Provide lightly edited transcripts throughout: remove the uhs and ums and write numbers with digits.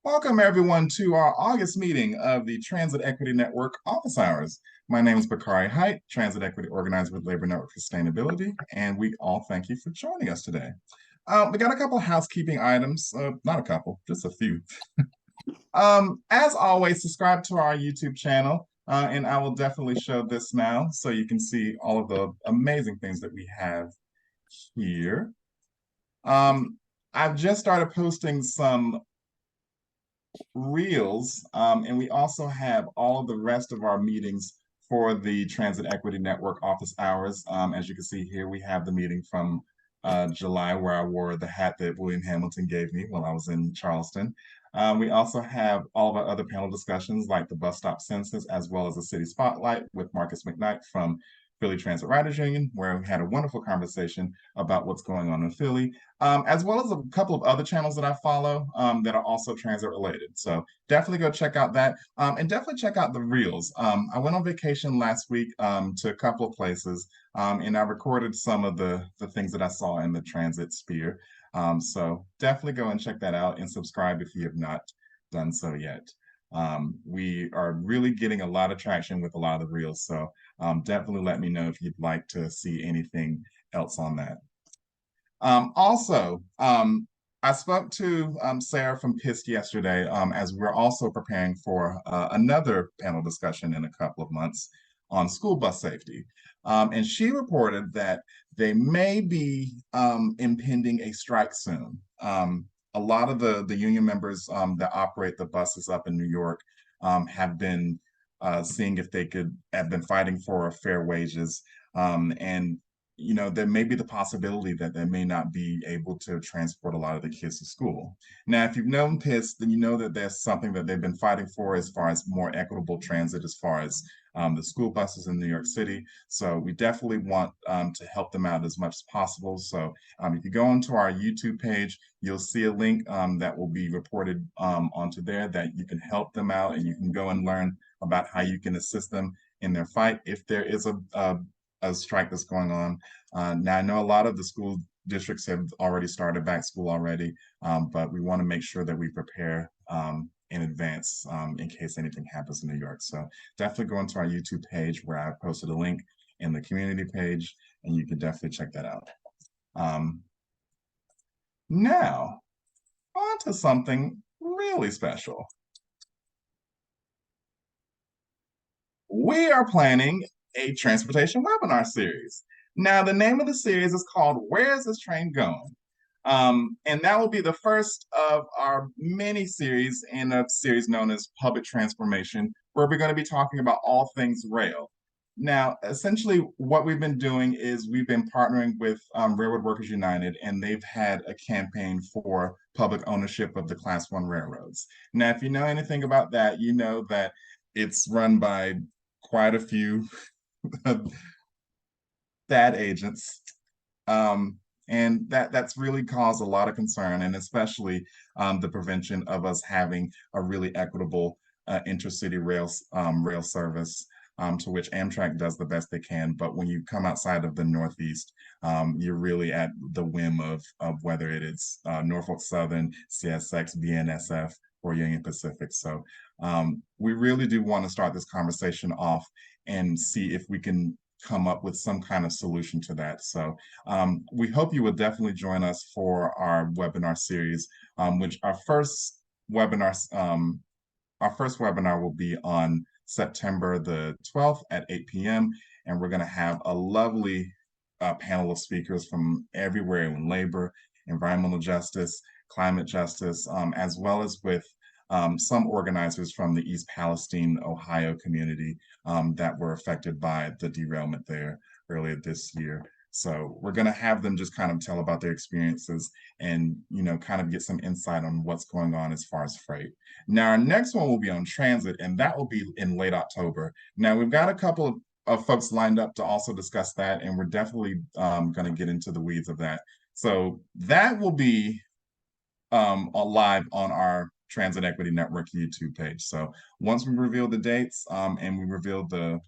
Welcome, everyone, to our August meeting of the Transit Equity Network office hours. My name is Bakari Height, Transit Equity Organizer with Labor Network Sustainability, and we all thank you for joining us today. We got a couple of housekeeping items, not a couple, just a few. As always, subscribe to our YouTube channel, and I will definitely show this now so you can see all of the amazing things that we have here. I've just started posting some reels, and we also have all of the rest of our meetings for the Transit Equity Network office hours. As you can see here, we have the meeting from July where I wore the hat that William Hamilton gave me while I was in Charleston. We also have all of our other panel discussions like the bus stop census, as well as the city spotlight with Marcus McKnight from Philly Transit Riders Union, where we had a wonderful conversation about what's going on in Philly, as well as a couple of other channels that I follow that are also transit related. So definitely go check out that, and definitely check out the reels. I went on vacation last week to a couple of places, and I recorded some of the things that I saw in the transit sphere. So definitely go and check that out and subscribe if you have not done so yet. We are really getting a lot of traction with a lot of the reels, so definitely let me know if you'd like to see anything else on that. I spoke to Sarah from PIST yesterday as we're also preparing for another panel discussion in a couple of months on school bus safety. And she reported that they may be impending a strike soon. A lot of the union members that operate the buses up in New York have been seeing if they could have been fighting for fair wages. And there may be the possibility that they may not be able to transport a lot of the kids to school. Now, if you've known PIST, then you know that there's something that they've been fighting for as far as more equitable transit, as far as the school buses in New York City. So we definitely want to help them out as much as possible. So if you go onto our YouTube page, you'll see a link that will be reported onto there that you can help them out and you can go and learn about how you can assist them in their fight if there is a strike that's going on. Now, I know a lot of the school districts have already started back school already, but we want to make sure that we prepare in advance in case anything happens in New York. So definitely go into our YouTube page where I posted a link in the community page, and you can definitely check that out. Now, on to something really special. We are planning a transportation webinar series. Now, the name of the series is called Where is This Train Going? And that will be the first of our mini series in a series known as Public Transformation, where we're going to be talking about all things rail. Now, essentially, what we've been doing is we've been partnering with Railroad Workers United, and they've had a campaign for public ownership of the Class 1 railroads. Now, if you know anything about that, you know that it's run by quite a few bad agents. And that's really caused a lot of concern, and especially the prevention of us having a really equitable intercity rail service, to which Amtrak does the best they can. But when you come outside of the Northeast, you're really at the whim of whether it is Norfolk Southern, CSX, BNSF, or Union Pacific. So we really do want to start this conversation off and see if we can come up with some kind of solution to that. So we hope you will definitely join us for our webinar series, which our first webinar will be on September the 12th at 8 p.m. And we're going to have a lovely panel of speakers from everywhere in labor, environmental justice, climate justice, as well as with some organizers from the East Palestine, Ohio community that were affected by the derailment there earlier this year. So we're going to have them just kind of tell about their experiences and, kind of get some insight on what's going on as far as freight. Now, our next one will be on transit, and that will be in late October. Now, we've got a couple of folks lined up to also discuss that, and we're definitely going to get into the weeds of that. So that will be live on our Transit Equity Network YouTube page. So once we reveal the dates and we reveal the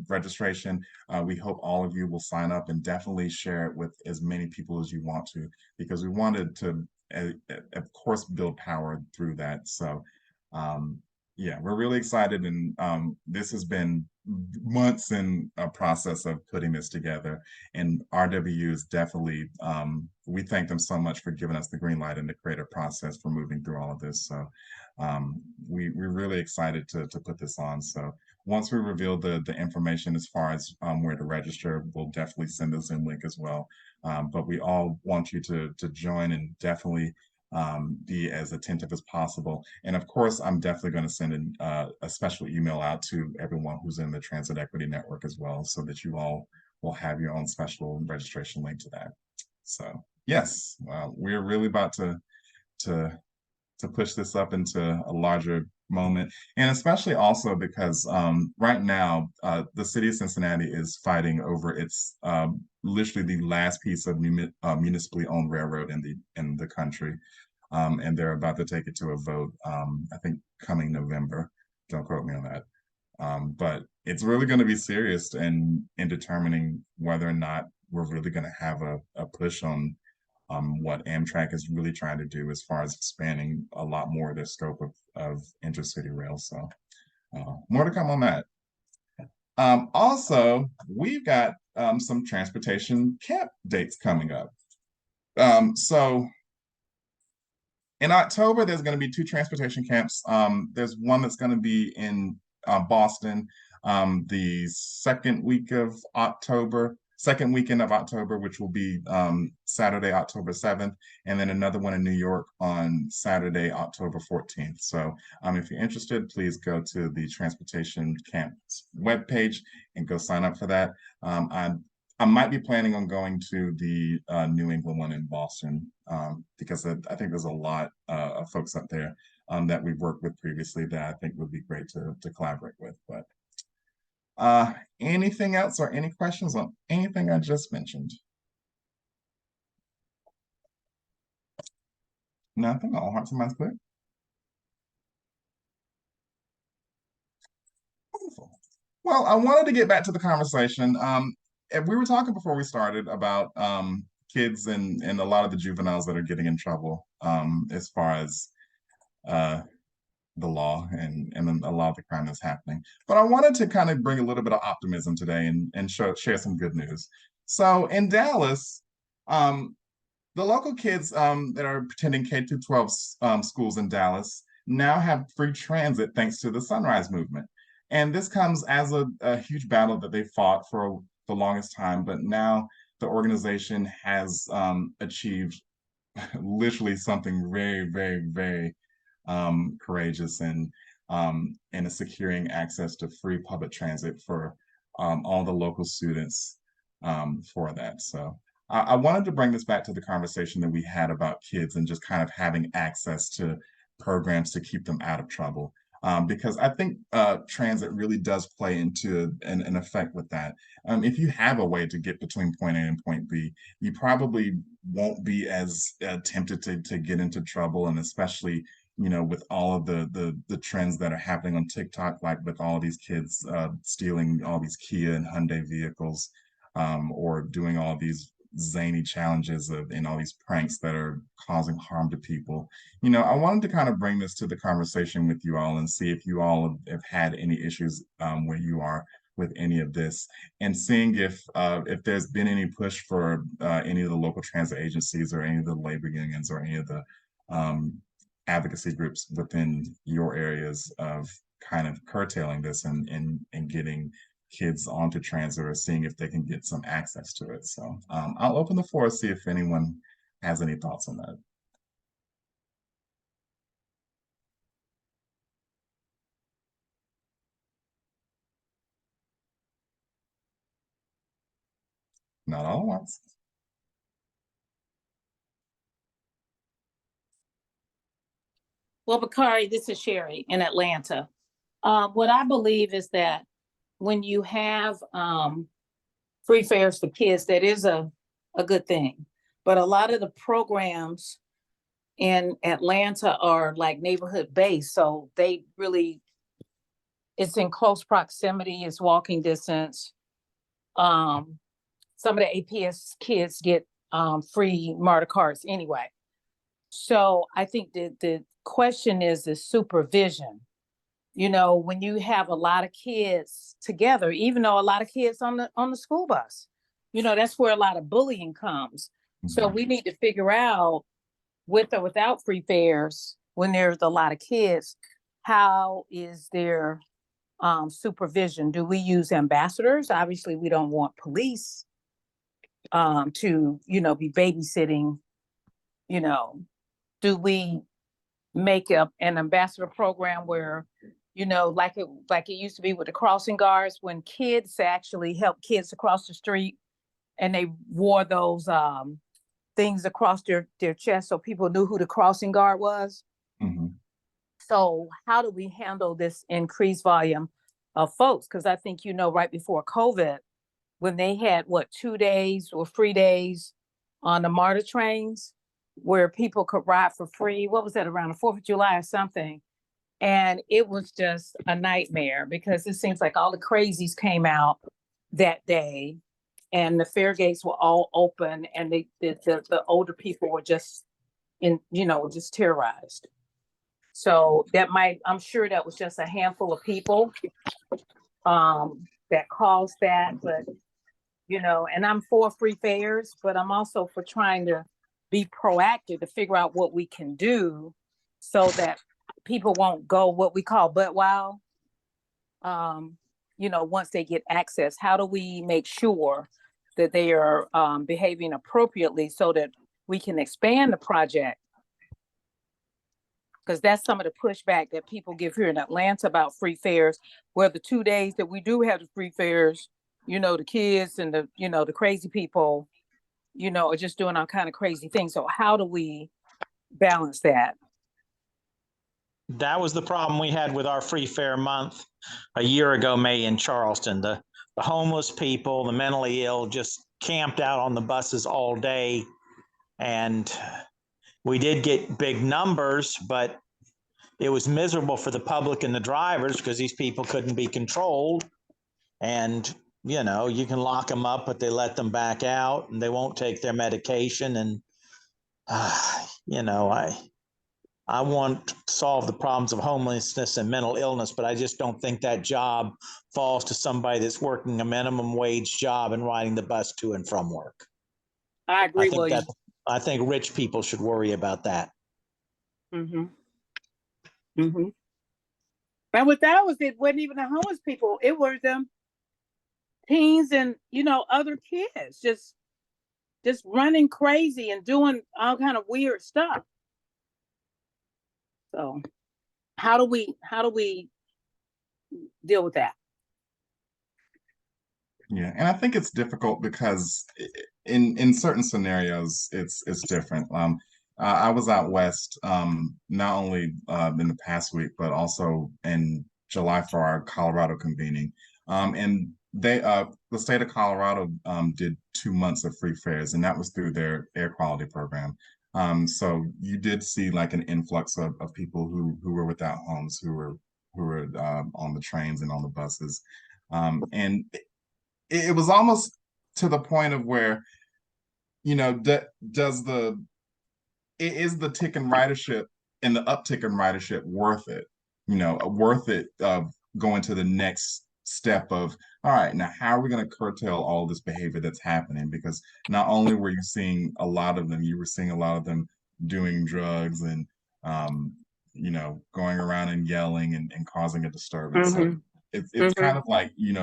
registration, we hope all of you will sign up and definitely share it with as many people as you want to, because we wanted to of course, build power through that. So, yeah, we're really excited, and this has been months in a process of putting this together. And RWU is definitely, we thank them so much for giving us the green light and the creative process for moving through all of this. So, we're really excited to put this on. So once we reveal the information as far as where to register, we'll definitely send a Zoom link as well. But we all want you to join and definitely be as attentive as possible. And of course, I'm definitely going to send a special email out to everyone who's in the Transit Equity Network as well, so that you all will have your own special registration link to that. So yes, we're really about to push this up into a larger moment. And especially also because right now, the city of Cincinnati is fighting over its literally the last piece of municipally owned railroad in the country. And they're about to take it to a vote, I think coming November. Don't quote me on that. But it's really going to be serious in determining whether or not we're really going to have a push on what Amtrak is really trying to do as far as expanding a lot more of their scope of intercity rail. So more to come on that. Also, we've got some transportation camp dates coming up. So in October, there's going to be 2 transportation camps. There's one that's going to be in Boston the second weekend of October, which will be Saturday, October 7th, and then another one in New York on Saturday, October 14th. So if you're interested, please go to the Transportation Camp's webpage and go sign up for that. I might be planning on going to the New England one in Boston because I think there's a lot of folks up there that we've worked with previously that I think would be great to collaborate with. But anything else or any questions on anything I just mentioned? Nothing? All hearts and minds clear? Wonderful. Well, I wanted to get back to the conversation. And we were talking before we started about kids and a lot of the juveniles that are getting in trouble as far as the law and a lot of the crime that's happening. But I wanted to kind of bring a little bit of optimism today and share some good news. So in Dallas, the local kids that are attending K through 12 schools in Dallas now have free transit thanks to the Sunrise Movement. And this comes as a huge battle that they fought for the longest time, but now the organization has achieved literally something very, very, very courageous and securing access to free public transit for all the local students for that. So I wanted to bring this back to the conversation that we had about kids and just kind of having access to programs to keep them out of trouble. Because I think transit really does play into an effect with that. If you have a way to get between point A and point B, you probably won't be as tempted to get into trouble, and especially with all of the trends that are happening on TikTok, like with all these kids stealing all these Kia and Hyundai vehicles, or doing all these zany challenges and all these pranks that are causing harm to people. I wanted to kind of bring this to the conversation with you all and see if you all have had any issues where you are with any of this, and seeing if there's been any push for any of the local transit agencies or any of the labor unions or any of the advocacy groups within your areas of kind of curtailing this and getting kids onto transit or seeing if they can get some access to it. So I'll open the floor to see if anyone has any thoughts on that. Not all at once. Well, Bakari, this is Sherry in Atlanta. What I believe is that when you have free fares for kids, that is a good thing. But a lot of the programs in Atlanta are like neighborhood based. So they really, it's in close proximity, it's walking distance. Some of the APS kids get free MARTA cards anyway. So I think the question is the supervision. When you have a lot of kids together, even though a lot of kids on the school bus, that's where a lot of bullying comes. So Mhm. we need to figure out, with or without free fares, when there's a lot of kids, how is their supervision? Do we use ambassadors? Obviously, we don't want police to, be babysitting. You know, do we make up an ambassador program where, like it used to be with the crossing guards, when kids actually help kids across the street, and they wore those things across their chest so people knew who the crossing guard was. Mhm. So how do we handle this increased volume of folks? Because I think, right before COVID, when they had 2 days or 3 days on the MARTA trains where people could ride for free. What was that, around the 4th of July or something? And it was just a nightmare because it seems like all the crazies came out that day, and the fare gates were all open, and the older people were just just terrorized. So I'm sure that was just a handful of people that caused that. But and I'm for free fares, but I'm also for trying to be proactive to figure out what we can do so that people won't go what we call butt wild. Once they get access, how do we make sure that they are behaving appropriately so that we can expand the project? Because that's some of the pushback that people give here in Atlanta about free fares, where the 2 days that we do have the free fares, the kids and the crazy people, are just doing all kind of crazy things. So how do we balance that? That was the problem we had with our free fare month a year ago, May, in Charleston. The homeless people, the mentally ill, just camped out on the buses all day. And we did get big numbers, but it was miserable for the public and the drivers because these people couldn't be controlled. And, you can lock them up, but they let them back out and they won't take their medication. And, I want to solve the problems of homelessness and mental illness, but I just don't think that job falls to somebody that's working a minimum wage job and riding the bus to and from work. I agree, William. I think rich people should worry about that. Mm-hmm. Mm-hmm. And what that was, it wasn't even the homeless people. It was them teens and other kids just running crazy and doing all kind of weird stuff. So how do we deal with that? Yeah, and I think it's difficult because in certain scenarios it's different. I was out west not only in the past week but also in July for our Colorado convening, and the state of Colorado did 2 months of free fares, and that was through their air quality program. So you did see like an influx of people who were without homes, who were on the trains and on the buses. And it was almost to the point of where, does the is the tick in ridership and the uptick in ridership worth it? Worth it of going to the next step of, all right, now how are we going to curtail all this behavior that's happening? Because not only were you seeing a lot of them, you were seeing a lot of them doing drugs and going around and yelling and causing a disturbance. So Mm-hmm. it's kind of like, you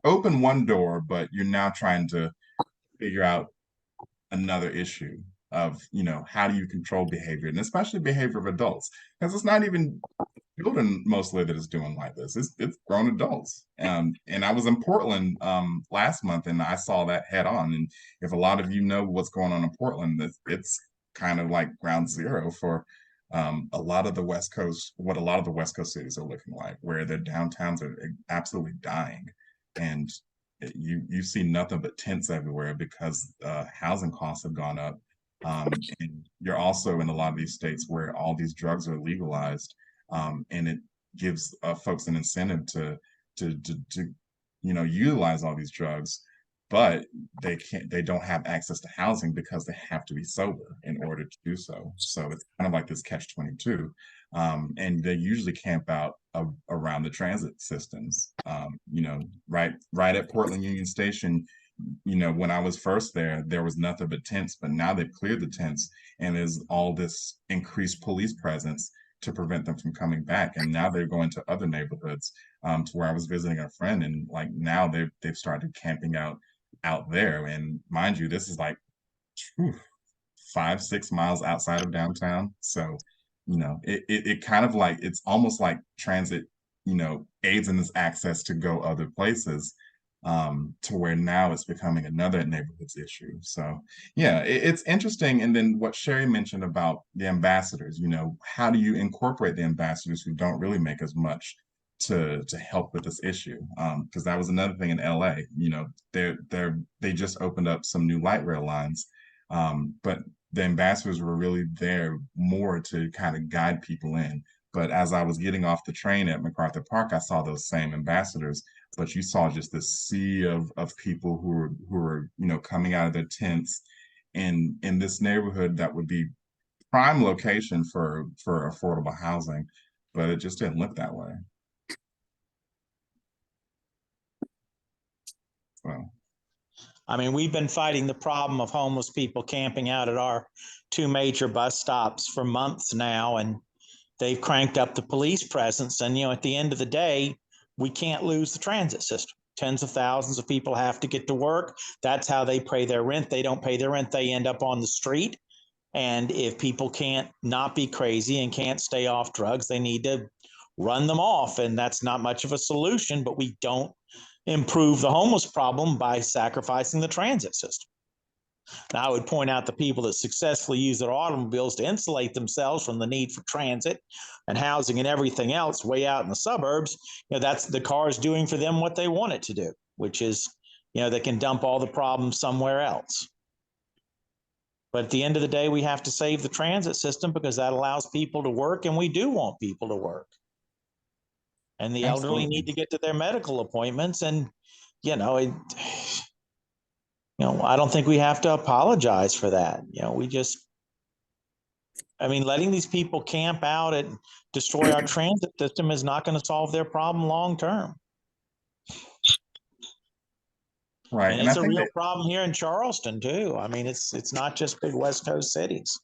open one door, but you're now trying to figure out another issue of, how do you control behavior, and especially behavior of adults, because it's not even children mostly that is doing like this. It's grown adults. And I was in Portland last month, and I saw that head on. And if a lot of you know what's going on in Portland, it's kind of like ground zero for a lot of the West Coast, what a lot of the West Coast cities are looking like, where their downtowns are absolutely dying. And you see nothing but tents everywhere because housing costs have gone up. And you're also in a lot of these states where all these drugs are legalized, and it gives folks an incentive to utilize all these drugs. but they don't have access to housing because they have to be sober in order to do so. So it's kind of like this catch-22. And they usually camp out around the transit systems. Right at Portland Union Station, when I was first there was nothing but tents, but now they've cleared the tents and there's all this increased police presence to prevent them from coming back. And now they're going to other neighborhoods, to where I was visiting a friend, and like now they've started camping out there. And mind you, this is like, whew, 5-6 miles outside of downtown. So, it kind of like, it's almost like transit, aids in this access to go other places, to where now it's becoming another neighborhoods issue. So yeah, it's interesting. And then what Sherry mentioned about the ambassadors, how do you incorporate the ambassadors who don't really make as much to help with this issue? Because that was another thing in LA. They just opened up some new light rail lines, but the ambassadors were really there more to kind of guide people in. But as I was getting off the train at MacArthur Park, I saw those same ambassadors, but you saw just this sea of people who were coming out of their tents in this neighborhood that would be prime location for affordable housing, but it just didn't look that way. So. I mean, we've been fighting the problem of homeless people camping out at our two major bus stops for months now, and they've cranked up the police presence. And, at the end of the day, we can't lose the transit system. Tens of thousands of people have to get to work. That's how they pay their rent. They don't pay their rent, they end up on the street. And if people can't not be crazy and can't stay off drugs, they need to run them off. And that's not much of a solution, but we don't improve the homeless problem by sacrificing the transit system. Now, I would point out the people that successfully use their automobiles to insulate themselves from the need for transit and housing and everything else way out in the suburbs. That's the car is doing for them what they want it to do, which is, they can dump all the problems somewhere else. But at the end of the day, we have to save the transit system because that allows people to work, and we do want people to work. And the Absolutely. elderly need to get to their medical appointments. And, I don't think we have to apologize for that. Letting these people camp out and destroy our transit system is not going to solve their problem long term. Right. And it's a real problem here in Charleston too. It's not just big West Coast cities.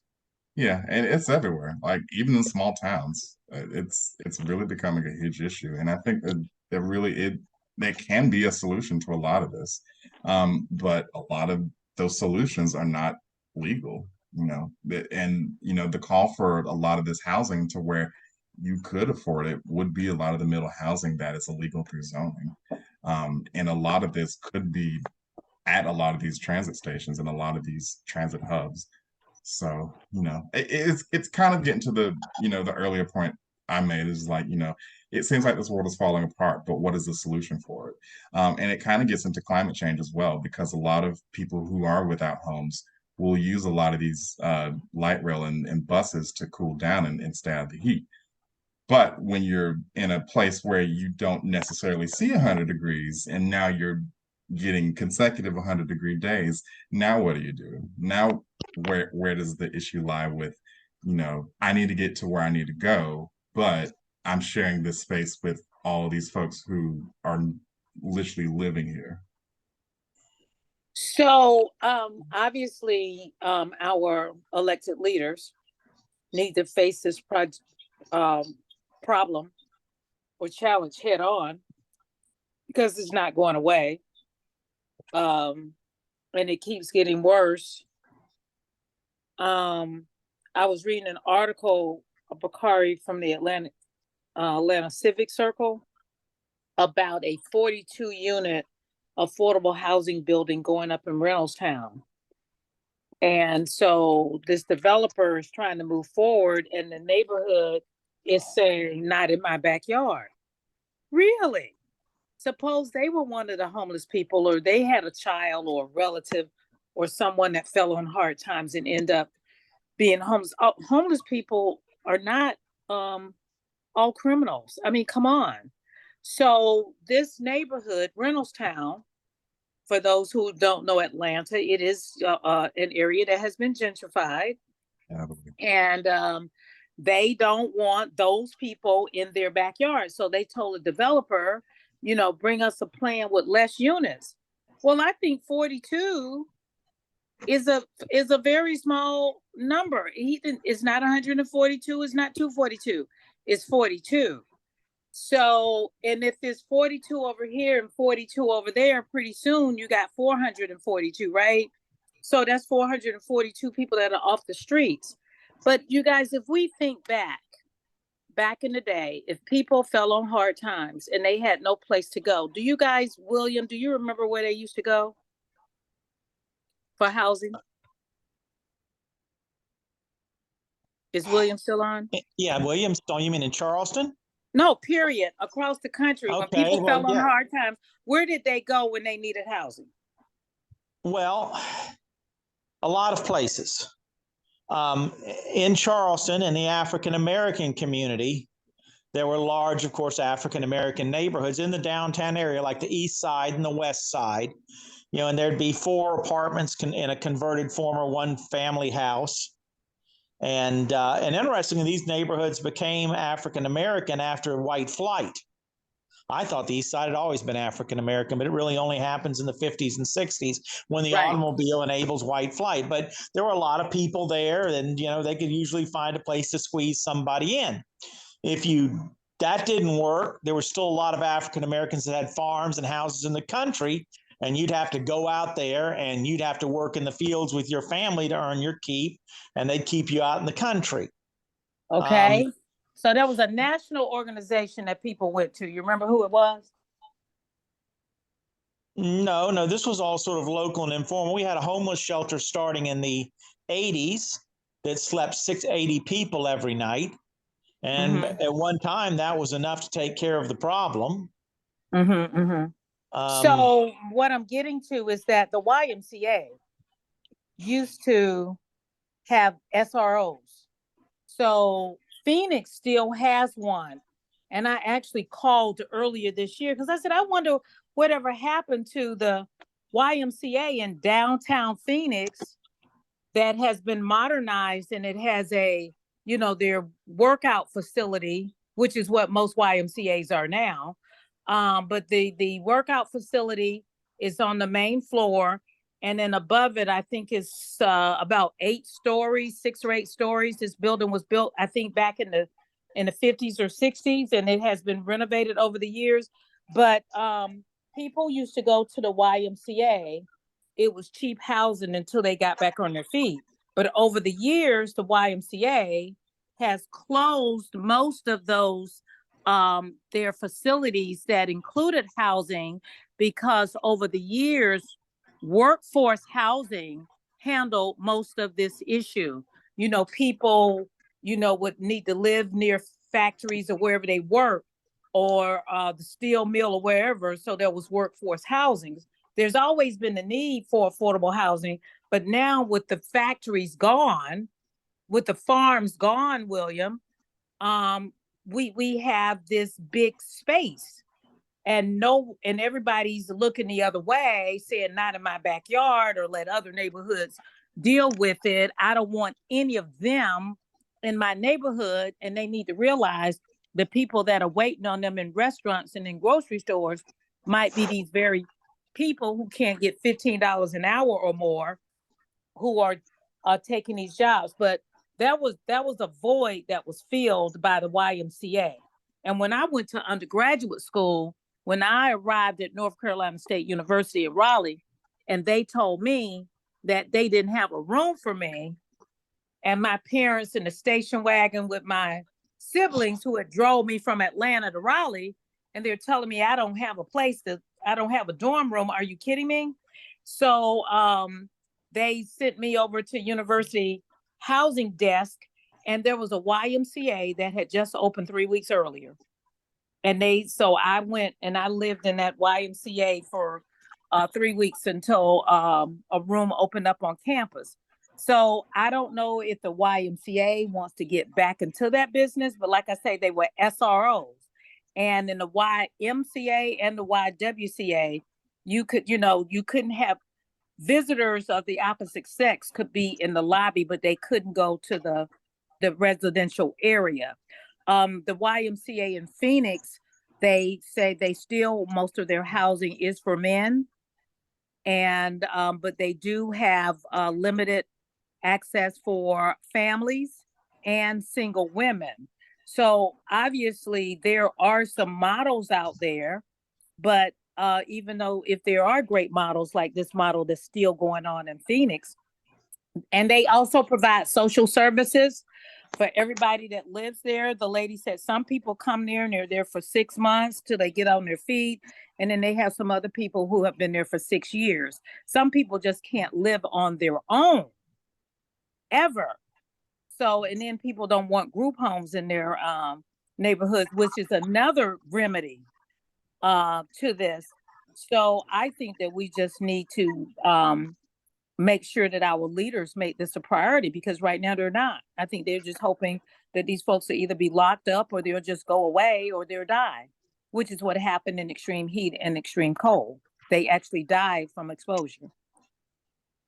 Yeah, and it's everywhere. Like even in small towns, it's really becoming a huge issue. And I think that really there can be a solution to a lot of this, but a lot of those solutions are not legal. The call for a lot of this housing to where you could afford it would be a lot of the middle housing that is illegal through zoning, and a lot of this could be at a lot of these transit stations and a lot of these transit hubs. So, it's kind of getting to the earlier point I made is like, it seems like this world is falling apart, but what is the solution for it? And it kind of gets into climate change as well, because a lot of people who are without homes will use a lot of these light rail and buses to cool down and stay out of the heat. But when you're in a place where you don't necessarily see 100 degrees and now you're getting consecutive 100-degree days, now what do you do? Now, where does the issue lie with, I need to get to where I need to go, but I'm sharing this space with all of these folks who are literally living here? So obviously our elected leaders need to face this problem or challenge head on, because it's not going away. And it keeps getting worse. I was reading an article of Bakari from the Atlanta Civic Circle about a 42-unit affordable housing building going up in Reynoldstown. And so this developer is trying to move forward, and the neighborhood is saying, not in my backyard. Really? Suppose they were one of the homeless people, or they had a child or a relative or someone that fell on hard times and end up being homeless. Homeless people are not all criminals. I mean, come on. So this neighborhood, Reynoldstown, For those who don't know Atlanta, it is an area that has been gentrified, and they don't want those people in their backyard. So they told the developer, bring us a plan with less units. Well, I think 42 is a very small number. It's not 142, it's not 242, it's 42. So, and if there's 42 over here and 42 over there, pretty soon you got 442, right? So that's 442 people that are off the streets. But you guys, if we think back in the day, if people fell on hard times and they had no place to go, do you guys, William, do you remember where they used to go for housing? Is William still on? Yeah, Williamstone, you mean in Charleston? No, period. Across the country, when Okay, people well, fell on yeah. hard times, where did they go when they needed housing? Well, a lot of places. In Charleston, in the African American community, there were large, of course, African American neighborhoods in the downtown area, like the east side and the west side. And there'd be 4 apartments in a converted former one-family house. And interestingly, these neighborhoods became African American after white flight. I thought the East Side had always been African American, but it really only happens in the 50s and 60s when the automobile enables white flight. But there were a lot of people there, and they could usually find a place to squeeze somebody in. If that didn't work, there were still a lot of African Americans that had farms and houses in the country, and you'd have to go out there and you'd have to work in the fields with your family to earn your keep, and they'd keep you out in the country. Okay. So there was a national organization that people went to. You remember who it was? No, this was all sort of local and informal. We had a homeless shelter starting in the 80s that slept 680 people every night. And at one time, that was enough to take care of the problem. So what I'm getting to is that the YMCA used to have SROs. So Phoenix still has one. And I actually called earlier this year because I said, I wonder whatever happened to the YMCA in downtown Phoenix that has been modernized, and it has their workout facility, which is what most YMCAs are now. But the workout facility is on the main floor. And then above it, I think it's about 8 stories, 6 or 8 stories. This building was built, I think, back in the 50s or 60s, and it has been renovated over the years. But people used to go to the YMCA. It was cheap housing until they got back on their feet. But over the years, the YMCA has closed most of those their facilities that included housing, because over the years, workforce housing handled most of this issue. People, would need to live near factories or wherever they work, or the steel mill or wherever. So there was workforce housing. There's always been the need for affordable housing, but now with the factories gone, with the farms gone, William, we have this big space, and everybody's looking the other way, saying not in my backyard, or let other neighborhoods deal with it. I don't want any of them in my neighborhood. And they need to realize the people that are waiting on them in restaurants and in grocery stores might be these very people who can't get $15 an hour or more, who are taking these jobs. But that was a void that was filled by the YMCA. And when I went to undergraduate school, when I arrived at North Carolina State University in Raleigh, and they told me that they didn't have a room for me, and my parents in the station wagon with my siblings who had drove me from Atlanta to Raleigh, and they're telling me I don't have a dorm room. Are you kidding me? So they sent me over to university housing desk, and there was a YMCA that had just opened 3 weeks earlier. So I went and I lived in that YMCA for 3 weeks until a room opened up on campus. So I don't know if the YMCA wants to get back into that business, but like I say, they were SROs. And in the YMCA and the YWCA, you couldn't have visitors of the opposite sex could be in the lobby, but they couldn't go to the residential area. The YMCA in Phoenix, they say they still, most of their housing is for men, and but they do have limited access for families and single women. So obviously there are some models out there, but even though if there are great models like this model that's still going on in Phoenix, and they also provide social services for everybody that lives there. The lady said some people come there and they're there for 6 months till they get on their feet. And then they have some other people who have been there for 6 years. Some people just can't live on their own ever. So, and then people don't want group homes in their neighborhoods, which is another remedy to this. So I think that we just need to make sure that our leaders make this a priority, because right now they're not. I think they're just hoping that these folks will either be locked up or they'll just go away or they'll die, which is what happened in extreme heat and extreme cold. They actually died from exposure.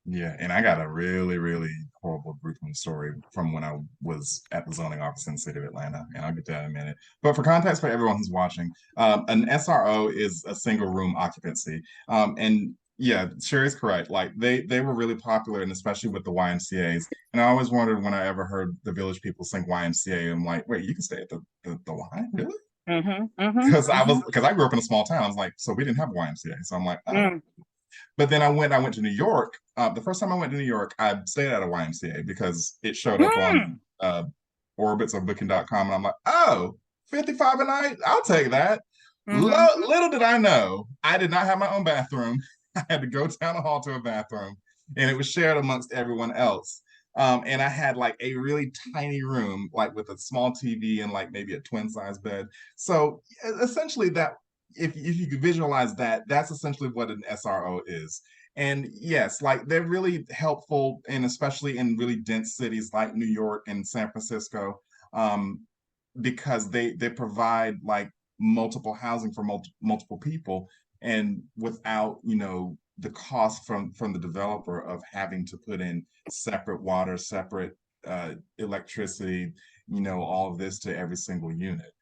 Yeah, and I got a really, really horrible group home story from when I was at the zoning office in the city of Atlanta, and I'll get to that in a minute. But for context for everyone who's watching, an SRO is a single room occupancy. And yeah, Sherry's correct. Like they were really popular, and especially with the YMCA's. And I always wondered when I ever heard the village people sing YMCA, I'm like, wait, you can stay at the Y, really? Because I grew up in a small town. I was like, so we didn't have YMCA. So I'm like, oh. But then I went to New York. The first time I went to New York, I stayed at a YMCA because it showed up on orbits or booking.com. And I'm like, oh, 55 a night? I'll take that. Little did I know, I did not have my own bathroom. I had to go down the hall to a bathroom, and it was shared amongst everyone else. And I had like a really tiny room, like with a small TV and like maybe a twin size bed. So essentially, that if you could visualize that, that's essentially what an SRO is. And yes, like they're really helpful, and especially in really dense cities like New York and San Francisco, because they provide like multiple housing for multiple people, and without the cost from the developer of having to put in separate water, separate electricity, all of this to every single unit.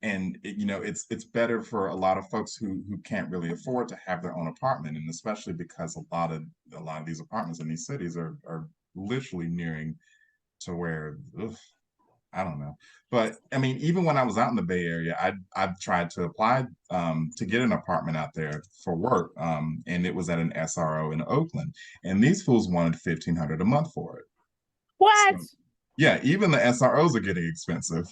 And it's better for a lot of folks who can't really afford to have their own apartment, and especially because a lot of these apartments in these cities are literally nearing to where, I don't know. But I mean, even when I was out in the Bay Area, I've tried to apply to get an apartment out there for work, and it was at an SRO in Oakland, and these fools wanted $1,500 a month for it. What? So, yeah, even the SROs are getting expensive.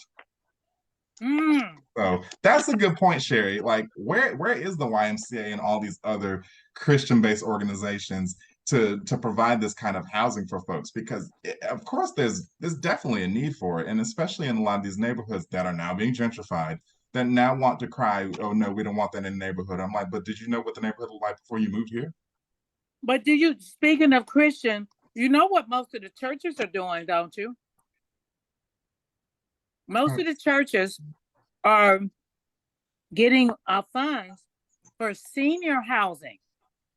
So that's a good point, Sherry. Like, where is the YMCA and all these other Christian-based organizations to provide this kind of housing for folks? Because of course there's definitely a need for it, and especially in a lot of these neighborhoods that are now being gentrified, that now want to cry, oh no, we don't want that in the neighborhood. I'm like, but did you know what the neighborhood was like before you moved here? But speaking of Christian, you know what most of the churches are doing, don't you? Most of the churches are getting funds for senior housing.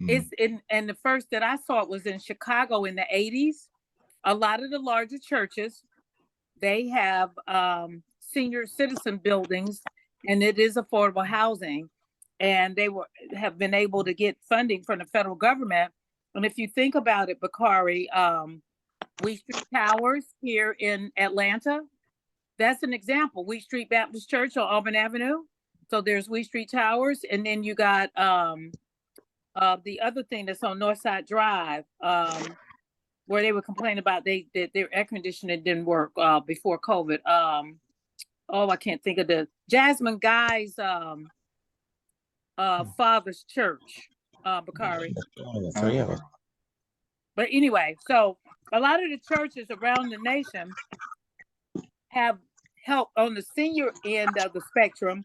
It's and the first that I saw it was in Chicago in the 80s. A lot of the larger churches, they have senior citizen buildings, and it is affordable housing. And they have been able to get funding from the federal government. And if you think about it, Bakari, Wheat Street Towers here in Atlanta, that's an example. Wheat Street Baptist Church on Auburn Avenue. So there's Wheat Street Towers, and then you got the other thing that's on Northside Drive, where they were complaining about that their air conditioning didn't work before COVID. I can't think of the Jasmine Guy's father's church, Bakari. But anyway, so a lot of the churches around the nation have help on the senior end of the spectrum.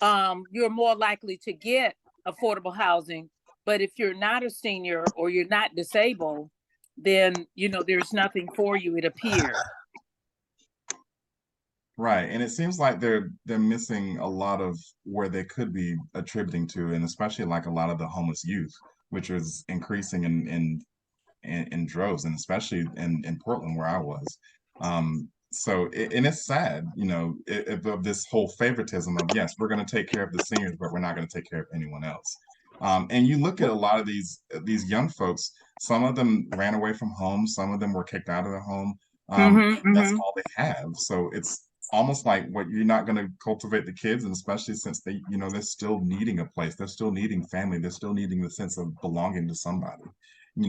You're more likely to get affordable housing, but if you're not a senior or you're not disabled, then there's nothing for you, it appears. Right. And it seems like they're missing a lot of where they could be attributing to, and especially like a lot of the homeless youth, which is increasing in droves, and especially in Portland where I was. And it's sad, of this whole favoritism of, yes, we're going to take care of the seniors, but we're not going to take care of anyone else. And you look at a lot of these young folks. Some of them ran away from home. Some of them were kicked out of their home. That's Mm-hmm. all they have. So it's almost like what you're not going to cultivate the kids, and especially since they're still needing a place. They're still needing family. They're still needing the sense of belonging to somebody.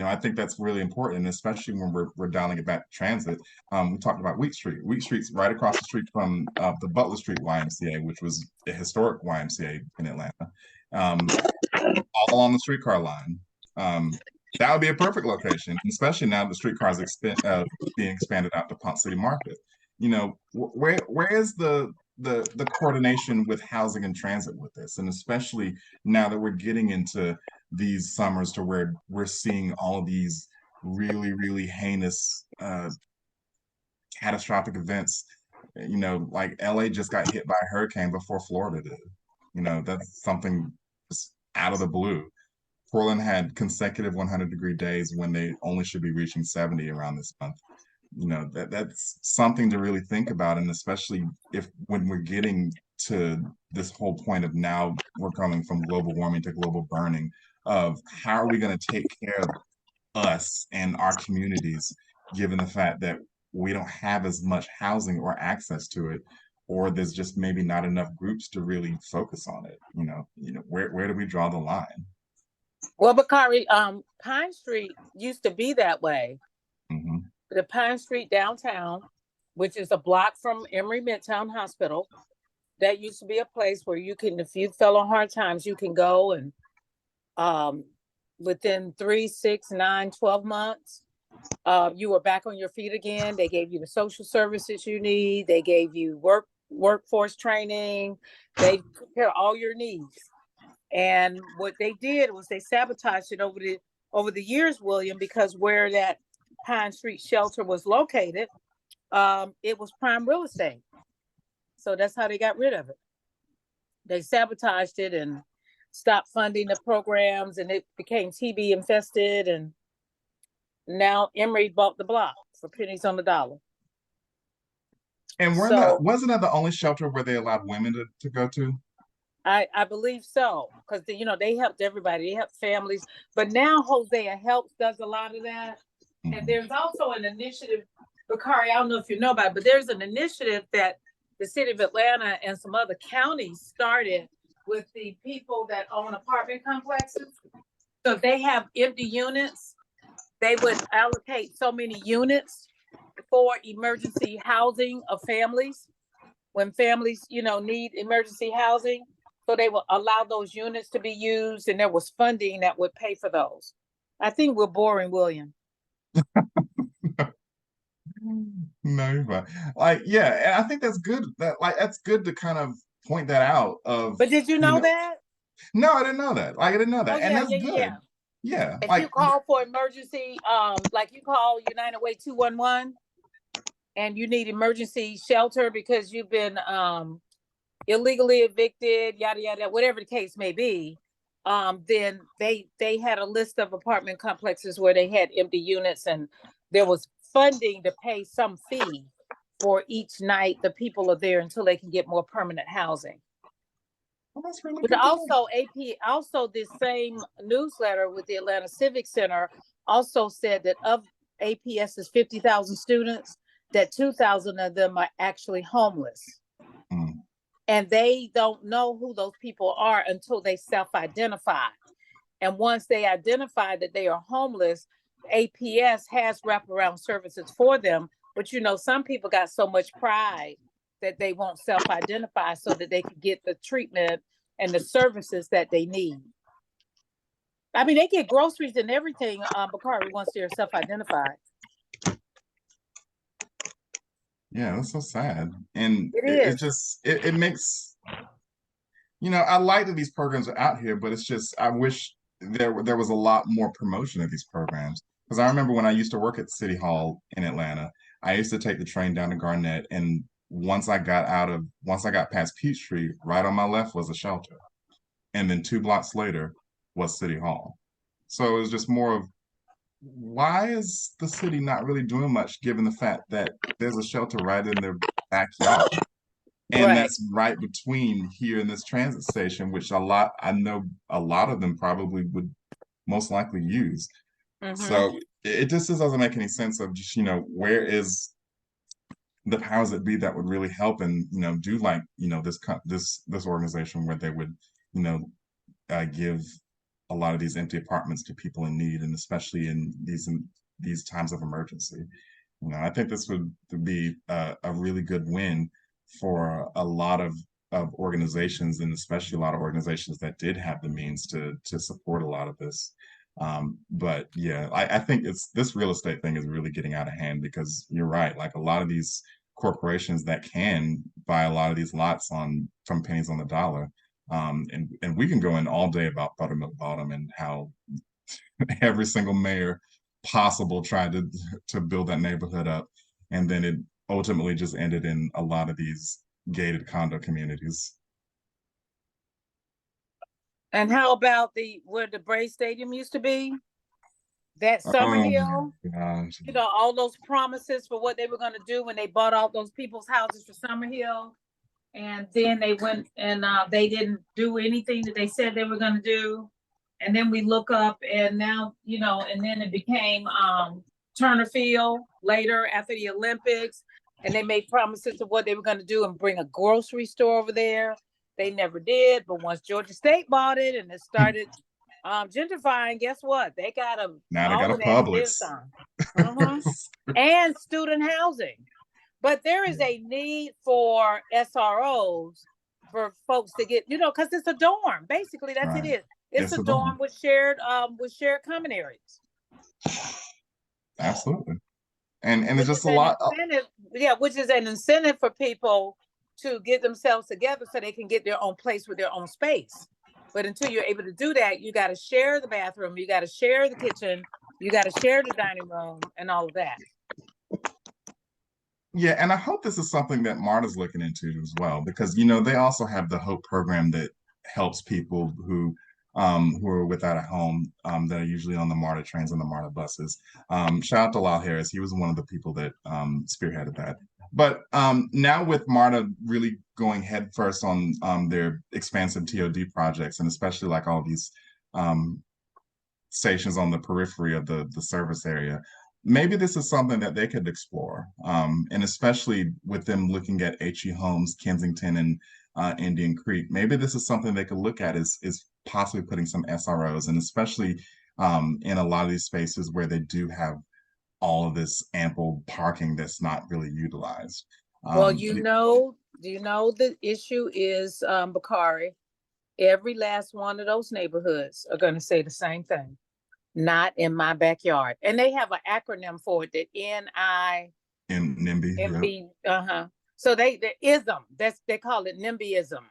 I think that's really important, and especially when we're dialing it back to transit. We talked about Wheat Street. Wheat Street's right across the street from the Butler Street YMCA, which was a historic YMCA in Atlanta, all on the streetcar line. That would be a perfect location, especially now the streetcar is being expanded out to Ponce City Market. Where is the coordination with housing and transit with this, and especially now that we're getting into these summers to where we're seeing all of these really, really heinous, catastrophic events. Like LA just got hit by a hurricane before Florida did. That's something just out of the blue. Portland had consecutive 100-degree days when they only should be reaching 70 around this month. That's something to really think about, and especially if when we're getting to this whole point of now we're coming from global warming to global burning, of how are we going to take care of us and our communities, given the fact that we don't have as much housing or access to it, or there's just maybe not enough groups to really focus on it. Where do we draw the line? Well, Bakari, Pine Street used to be that way. Mm-hmm. The Pine Street downtown, which is a block from Emory Midtown Hospital, that used to be a place where you can, if you fell on hard times, you can go and within 3, 6, 9, 12 months, you were back on your feet again. They gave you the social services you need. They gave you workforce training. They took care of all your needs. And what they did was they sabotaged it over the years, William, because where that Pine Street shelter was located, it was prime real estate. So that's how they got rid of it. They sabotaged it and stopped funding the programs, and it became TB infested. And now Emory bought the block for pennies on the dollar. And wasn't that the only shelter where they allowed women to go to? I believe so, because they helped everybody. They helped families. But now Hosea Helps does a lot of that. Mm-hmm. And there's also an initiative, Bakari, I don't know if you know about it, but there's an initiative that the city of Atlanta and some other counties started with the people that own apartment complexes. So if they have empty units, they would allocate so many units for emergency housing of families. When families, need emergency housing, so they will allow those units to be used, and there was funding that would pay for those. I think we're boring, William. No, you're fine. And I think that's good. That's good to kind of point that out. But did you know that? No, I didn't know that. I didn't know that, and that's good. Yeah. If you call for emergency, like you call United Way 211, and you need emergency shelter because you've been illegally evicted, yada yada, whatever the case may be, then they had a list of apartment complexes where they had empty units, and there was funding to pay some fee for each night the people are there until they can get more permanent housing. Well, that's really good. But also this same newsletter with the Atlanta Civic Center also said that of APS's 50,000 students, that 2,000 of them are actually homeless. Mm. And they don't know who those people are until they self-identify. And once they identify that they are homeless, APS has wraparound services for them. But, some people got so much pride that they won't self-identify so that they can get the treatment and the services that they need. I mean, they get groceries and everything, Bakari, once they're self-identified. Yeah, that's so sad. And it makes, I like that these programs are out here, but it's just, I wish there was a lot more promotion of these programs. Because I remember when I used to work at City Hall in Atlanta, I used to take the train down to Garnett, and once I got past Peachtree, right on my left was a shelter. And then 2 blocks later was City Hall. So it was just more of, why is the city not really doing much given the fact that there's a shelter right in their backyard? And Right. that's right between here and this transit station, which I know a lot of them probably would most likely use. Mm-hmm. So it just doesn't make any sense of just, where is the powers that be that would really help and, do like, this organization where they would, you know, give a lot of these empty apartments to people in need, and especially in these times of emergency. I think this would be a really good win for a lot of organizations, and especially a lot of organizations that did have the means to support a lot of this. But yeah, I think this real estate thing is really getting out of hand, because you're right. Like, a lot of these corporations that can buy a lot of these lots from pennies on the dollar. And we can go in all day about Buttermilk Bottom and how every single mayor possible tried to build that neighborhood up, and then it ultimately just ended in a lot of these gated condo communities. And how about where the Brave Stadium used to be? That Summer Oh Hill, my gosh. all those promises for what they were going to do when they bought all those people's houses for Summer Hill. And then they went and they didn't do anything that they said they were going to do. And then we look up, and now, and then it became Turner Field later after the Olympics. And they made promises of what they were going to do and bring a grocery store over there. They never did. But once Georgia State bought it and it started gentrifying, guess what? They got them Now they all got a of that and then Publix. some. Uh-huh. And student housing. But there is a need for SROs for folks to get, because it's a dorm. Basically, that's Right. it. It's a dorm with shared common areas. Absolutely. And it's Which just is a an lot. incentive, which is an incentive for people to get themselves together so they can get their own place with their own space. But until you're able to do that, you got to share the bathroom, you got to share the kitchen, you got to share the dining room, and all of that. Yeah, and I hope this is something that MARTA's looking into as well, because they also have the HOPE program that helps people who are without a home, that are usually on the MARTA trains and the MARTA buses. Shout out to Lyle Harris; he was one of the people that spearheaded that. But now with MARTA really going headfirst on their expansive TOD projects, and especially like all these stations on the periphery of the service area, maybe this is something that they could explore. And especially with them looking at HE Homes, Kensington, and Indian Creek, maybe this is something they could look at is possibly putting some SROs, and especially in a lot of these spaces where they do have all of this ample parking that's not really utilized. Well, do you know the issue is, Bakari, every last one of those neighborhoods are going to say the same thing. Not in my backyard. And they have an acronym for it, that NI in NIMBY. NB, uh-huh. So the ism, they call it NIMBYism.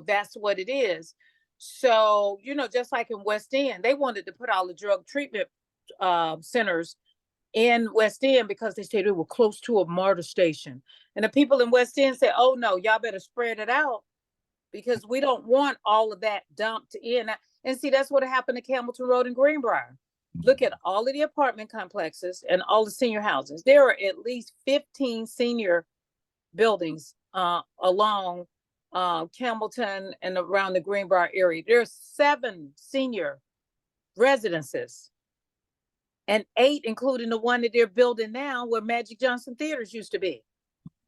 That's what it is. So, just like in West End, they wanted to put all the drug treatment centers in West End because they said they were close to a MARTA station. And the people in West End said, oh no, y'all better spread it out, because we don't want all of that dumped in. And see, that's what happened to Campbellton Road and Greenbrier. Look at all of the apartment complexes and all the senior houses. There are at least 15 senior buildings along Campbellton and around the Greenbrier area. There are 7 senior residences, and 8, including the one that they're building now where Magic Johnson Theaters used to be.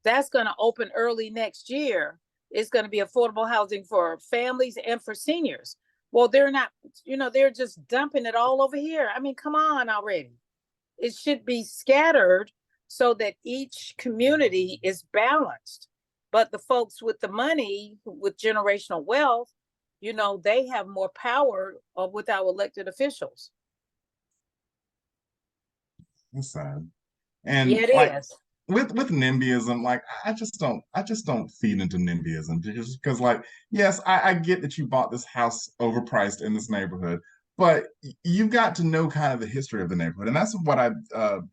That's going to open early next year. It's going to be affordable housing for families and for seniors. Well, they're not, they're just dumping it all over here. I mean, come on already. It should be scattered so that each community is balanced. But the folks with the money, with generational wealth, they have more power with our elected officials. It's sad. And yeah, it is. With NIMBYism, like I just don't feed into NIMBYism, just because, like, yes, I get that you bought this house overpriced in this neighborhood, but you've got to know kind of the history of the neighborhood, and that's what I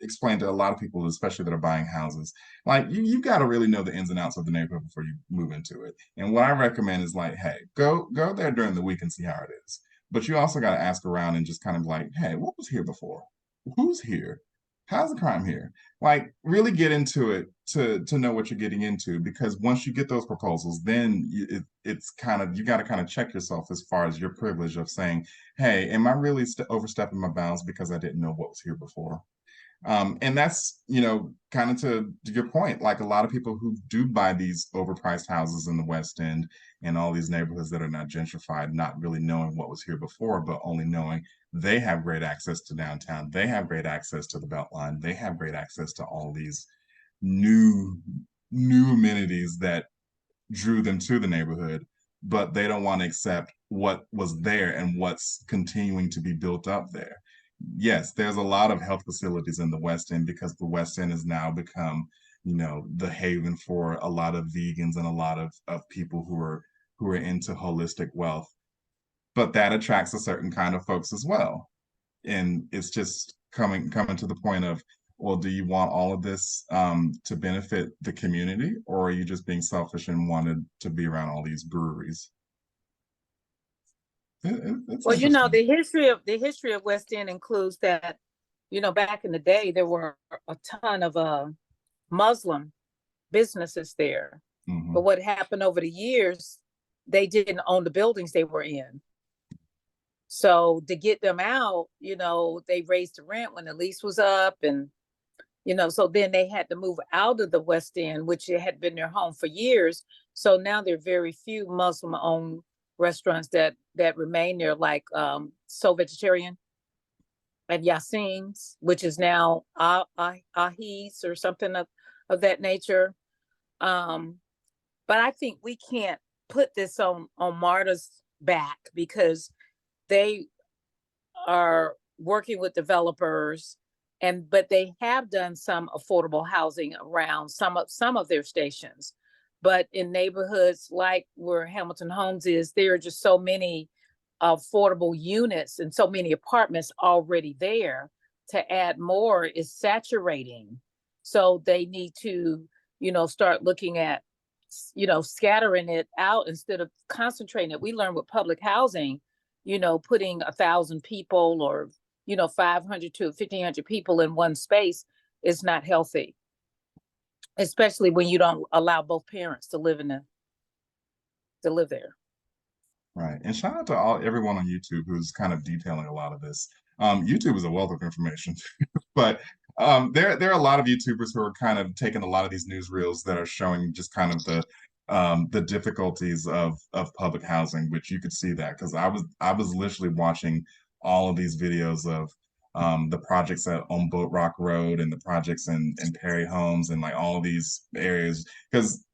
explained to a lot of people, especially that are buying houses. Like you've got to really know the ins and outs of the neighborhood before you move into it. And what I recommend is like, hey, go there during the week and see how it is. But you also got to ask around and just kind of like, hey, what was here before? Who's here? How's the crime here? Like really get into it to know what you're getting into, because once you get those proposals, then it's kind of, you got to kind of check yourself as far as your privilege of saying, hey, am I really overstepping my bounds because I didn't know what was here before? And that's, kind of to your point, like a lot of people who do buy these overpriced houses in the West End and all these neighborhoods that are not gentrified, not really knowing what was here before, but only knowing they have great access to downtown, they have great access to the Beltline, they have great access to all these new new amenities that drew them to the neighborhood, but they don't want to accept what was there and what's continuing to be built up there. Yes, there's a lot of health facilities in the West End because the West End has now become, the haven for a lot of vegans and a lot of people who are into holistic wealth. But that attracts a certain kind of folks as well. And it's just coming to the point of, well, do you want all of this to benefit the community, or are you just being selfish and wanted to be around all these breweries? It's Well, interesting. the history of West End includes that, back in the day, there were a ton of Muslim businesses there. But Hmm. what happened over the years, they didn't own the buildings they were in. So to get them out, they raised the rent when the lease was up. And, so then they had to move out of the West End, which had been their home for years. So now there are very few Muslim owned restaurants that remain there, like So Vegetarian and Yasin's, which is now Ahi's or something of that nature. Um, but I think we can't put this on MARTA's back, because they are working with developers, but they have done some affordable housing around some of their stations. But in neighborhoods like where Hamilton Homes is, there are just so many affordable units and so many apartments already there. To add more is saturating. So they need to, start looking at, scattering it out instead of concentrating it. We learn with public housing, putting 1,000 people or, 500 to 1,500 people in one space is not healthy, especially when you don't allow both parents to live there. Right. And shout out to everyone on YouTube who's kind of detailing a lot of this. YouTube is a wealth of information, but there are a lot of YouTubers who are kind of taking a lot of these newsreels that are showing just kind of the difficulties of public housing, which you could see that because I was literally watching all of these videos of the projects on Boat Rock Road and the projects in Perry Homes and like all of these areas, because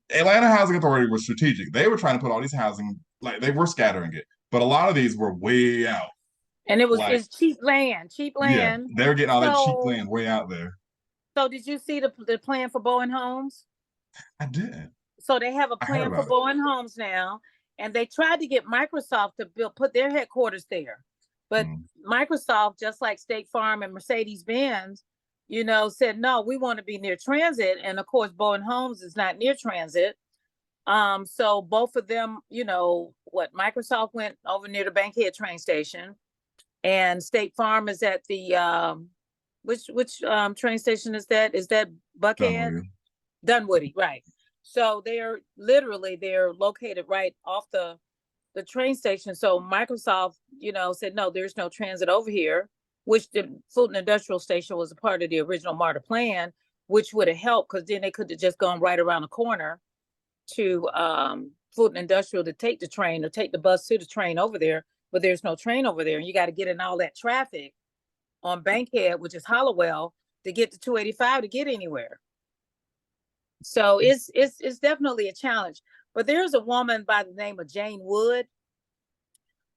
Atlanta Housing Authority was strategic. They were trying to put all these housing, like they were scattering it, but a lot of these were way out. And Like, it's cheap land, cheap yeah, land. they were getting all that cheap So land way out there. so did you see the plan for Bowen Homes? I did. So they have a I heard plan for about it. Bowen Homes now, and they tried to get Microsoft to put their headquarters there. But Mm. Microsoft, just like State Farm and Mercedes-Benz, said, no, we want to be near transit. And of course, Bowen Homes is not near transit. So both of them, what Microsoft went over near the Bankhead train station, and State Farm is at the which train station is that? Is that Done Buckhead? with you. Dunwoody, right. So they're located right off the train station. So Microsoft, said, no, there's no transit over here, which the Fulton Industrial Station was a part of the original MARTA plan, which would have helped, because then they could have just gone right around the corner to Fulton Industrial to take the train or take the bus to the train over there. But there's no train over there, and you got to get in all that traffic on Bankhead, which is Hollowell, to get to 285 to get anywhere. So it's definitely a challenge. But there's a woman by the name of Jane Wood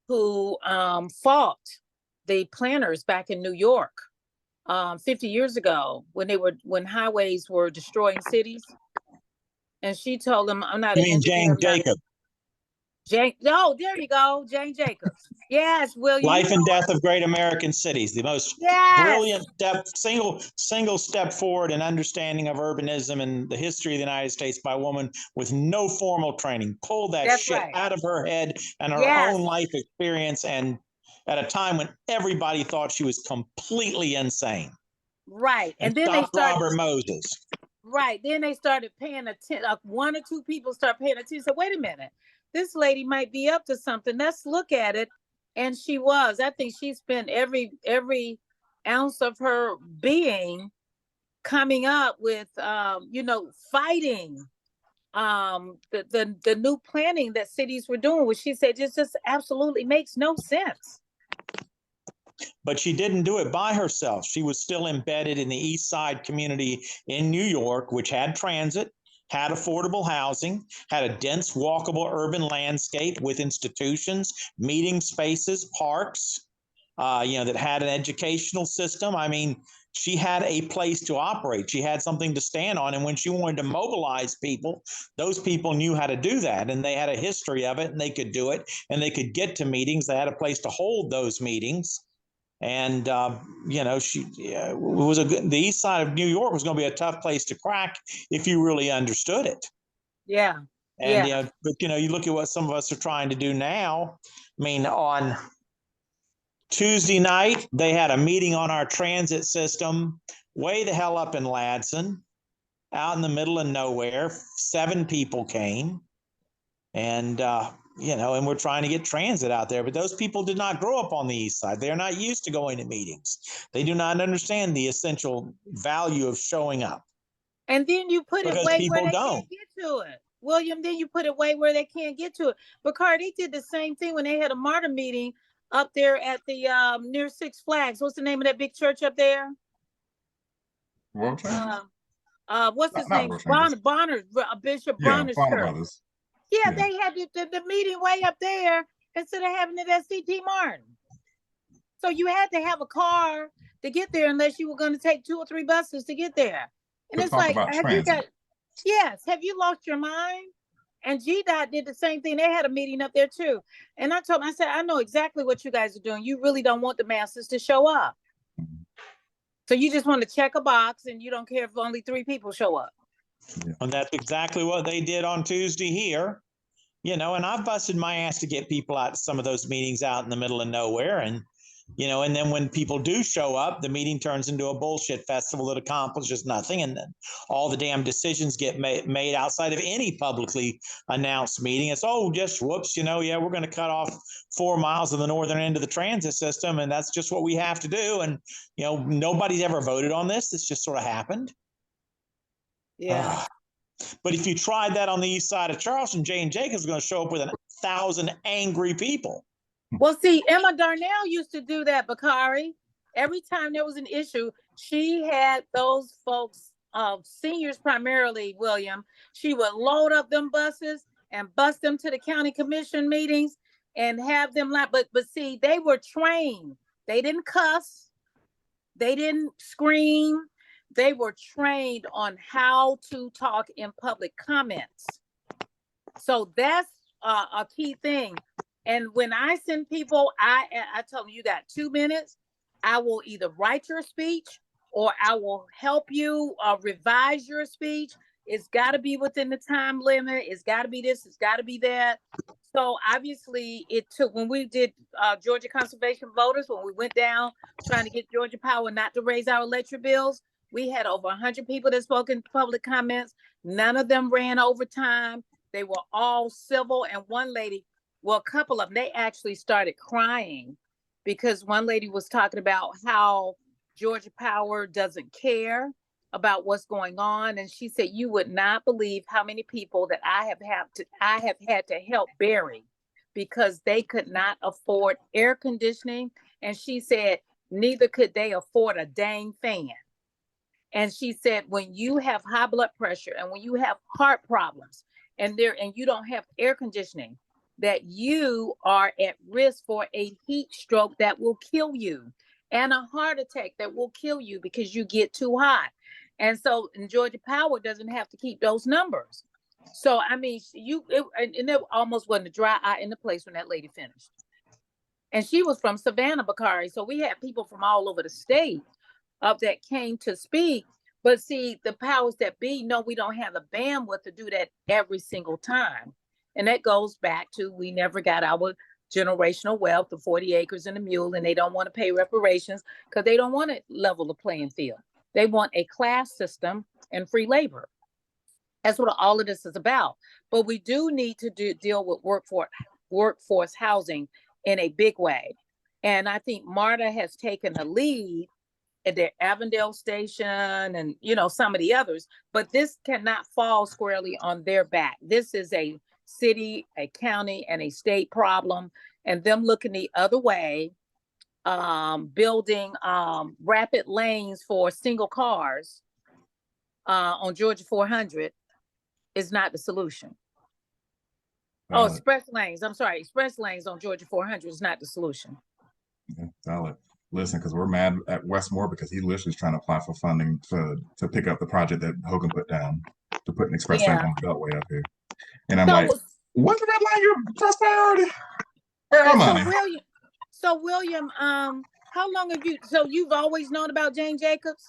who fought the planners back in New York 50 years ago when highways were destroying cities. And she told them, I'm not You an mean engineer. Jane Jacob? Jane, oh, there you go, Jane Jacobs. Yes, William. Life and Death of Great American Cities, the most Yes. brilliant single step forward in understanding of urbanism and the history of the United States by a woman with no formal training. Pulled that That's shit right. out of her head and her Yes. own life experience, and at a time when everybody thought she was completely insane. Right. And then stopped Robert Moses. Right. Then they started paying attention. One or two people start paying attention. So wait a minute, this lady might be up to something. Let's look at it. And she was. I think she spent every ounce of her being coming up with, fighting the new planning that cities were doing, which she said just absolutely makes no sense. But she didn't do it by herself. She was still embedded in the East Side community in New York, which had transit, had affordable housing, had a dense, walkable urban landscape with institutions, meeting spaces, parks, that had an educational system. I mean, she had a place to operate. She had something to stand on. And when she wanted to mobilize people, those people knew how to do that. And they had a history of it, and they could do it, and they could get to meetings. They had a place to hold those meetings. And the East Side of New York was going to be a tough place to crack if you really understood it. Yeah. And but you look at what some of us are trying to do now. I mean, on Tuesday night they had a meeting on our transit system way the hell up in Ladson, out in the middle of nowhere. 7 people came, and and we're trying to get transit out there. But those people did not grow up on the East Side. They're not used to going to meetings. They do not understand the essential value of showing up. And then you put it way where they can't get to it. William, then you put it way where they can't get to it. Bakari, they did the same thing when they had a martyr meeting up there at the near Six Flags. What's the name of that big church up there? World Trade? What's his name? Bonner, Bishop Bonner's church. Brothers. Yeah, they had the meeting way up there instead of having it at C.T. Martin. So you had to have a car to get there unless you were going to take 2 or 3 buses to get there. And it's like, have you lost your mind? And GDOT did the same thing. They had a meeting up there too. And I told them, I said, I know exactly what you guys are doing. You really don't want the masses to show up. So you just want to check a box and you don't care if only 3 people show up. Yeah. And that's exactly what they did on Tuesday here. And I've busted my ass to get people out to some of those meetings out in the middle of nowhere. And then when people do show up, the meeting turns into a bullshit festival that accomplishes nothing. And then all the damn decisions get made outside of any publicly announced meeting. It's, just whoops, we're going to cut off 4 miles of the northern end of the transit system. And that's just what we have to do. And, nobody's ever voted on this. This just sort of happened. Yeah. But if you tried that on the east side of Charleston, Jane Jacobs is going to show up with 1,000 angry people. Well, see, Emma Darnell used to do that, Bakari. Every time there was an issue, she had those folks, seniors primarily, William, she would load up them buses and bus them to the county commission meetings and have them but see, they were trained. They didn't cuss. They didn't scream. They were trained on how to talk in public comments. So that's a key thing. And when I send people, I tell them, you got 2 minutes. I will either write your speech or I will help you revise your speech. It's got to be within the time limit. It's got to be this. It's got to be that. So obviously it took, when we did Georgia Conservation Voters, when we went down trying to get Georgia Power not to raise our electric bills, we had over 100 people that spoke in public comments. None of them ran over time. They were all civil. And one lady, well, a couple of them, they actually started crying because one lady was talking about how Georgia Power doesn't care about what's going on. And she said, you would not believe how many people that I have had to help bury because they could not afford air conditioning. And she said, neither could they afford a dang fan. And she said, when you have high blood pressure and when you have heart problems and you don't have air conditioning, that you are at risk for a heat stroke that will kill you and a heart attack that will kill you because you get too hot. And so Georgia Power doesn't have to keep those numbers. So, I mean, and there almost wasn't a dry eye in the place when that lady finished. And she was from Savannah, Bakari. So we had people from all over the state up that came to speak. But see, the powers that be know we don't have the bandwidth to do that every single time. And that goes back to we never got our generational wealth, the 40 acres and a mule, and they don't want to pay reparations because they don't want to level the playing field. They want a class system and free labor. That's what all of this is about. But we do need to deal with workforce housing in a big way. And I think MARTA has taken a lead at their Avondale station and, some of the others, but this cannot fall squarely on their back. This is a city, a county, and a state problem, and them looking the other way, building rapid lanes for single cars on Georgia 400 is not the solution. Oh, express lanes. I'm sorry. Express lanes on Georgia 400 is not the solution. Yeah, valid. Listen, because we're mad at Westmore because he literally is trying to apply for funding to pick up the project that Hogan put down to put an express lane on the Beltway up here. And I'm like, what's the red line your first priority? Where are money? So William, how long have you've always known about Jane Jacobs?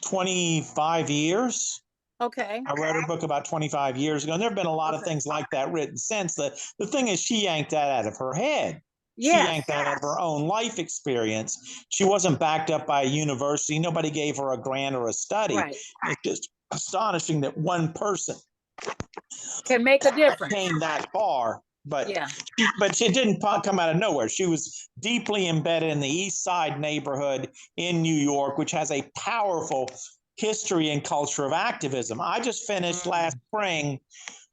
25 years. Okay. I wrote her book about 25 years ago, and there have been a lot of things like that written since. The thing is, she yanked that out of her head. Yes. She yanked that out of her own life experience. She wasn't backed up by a university. Nobody gave her a grant or a study. Right. It's just astonishing that one person can make a difference. Came that far, but she didn't come out of nowhere. She was deeply embedded in the East Side neighborhood in New York, which has a powerful history and culture of activism. I just finished last spring.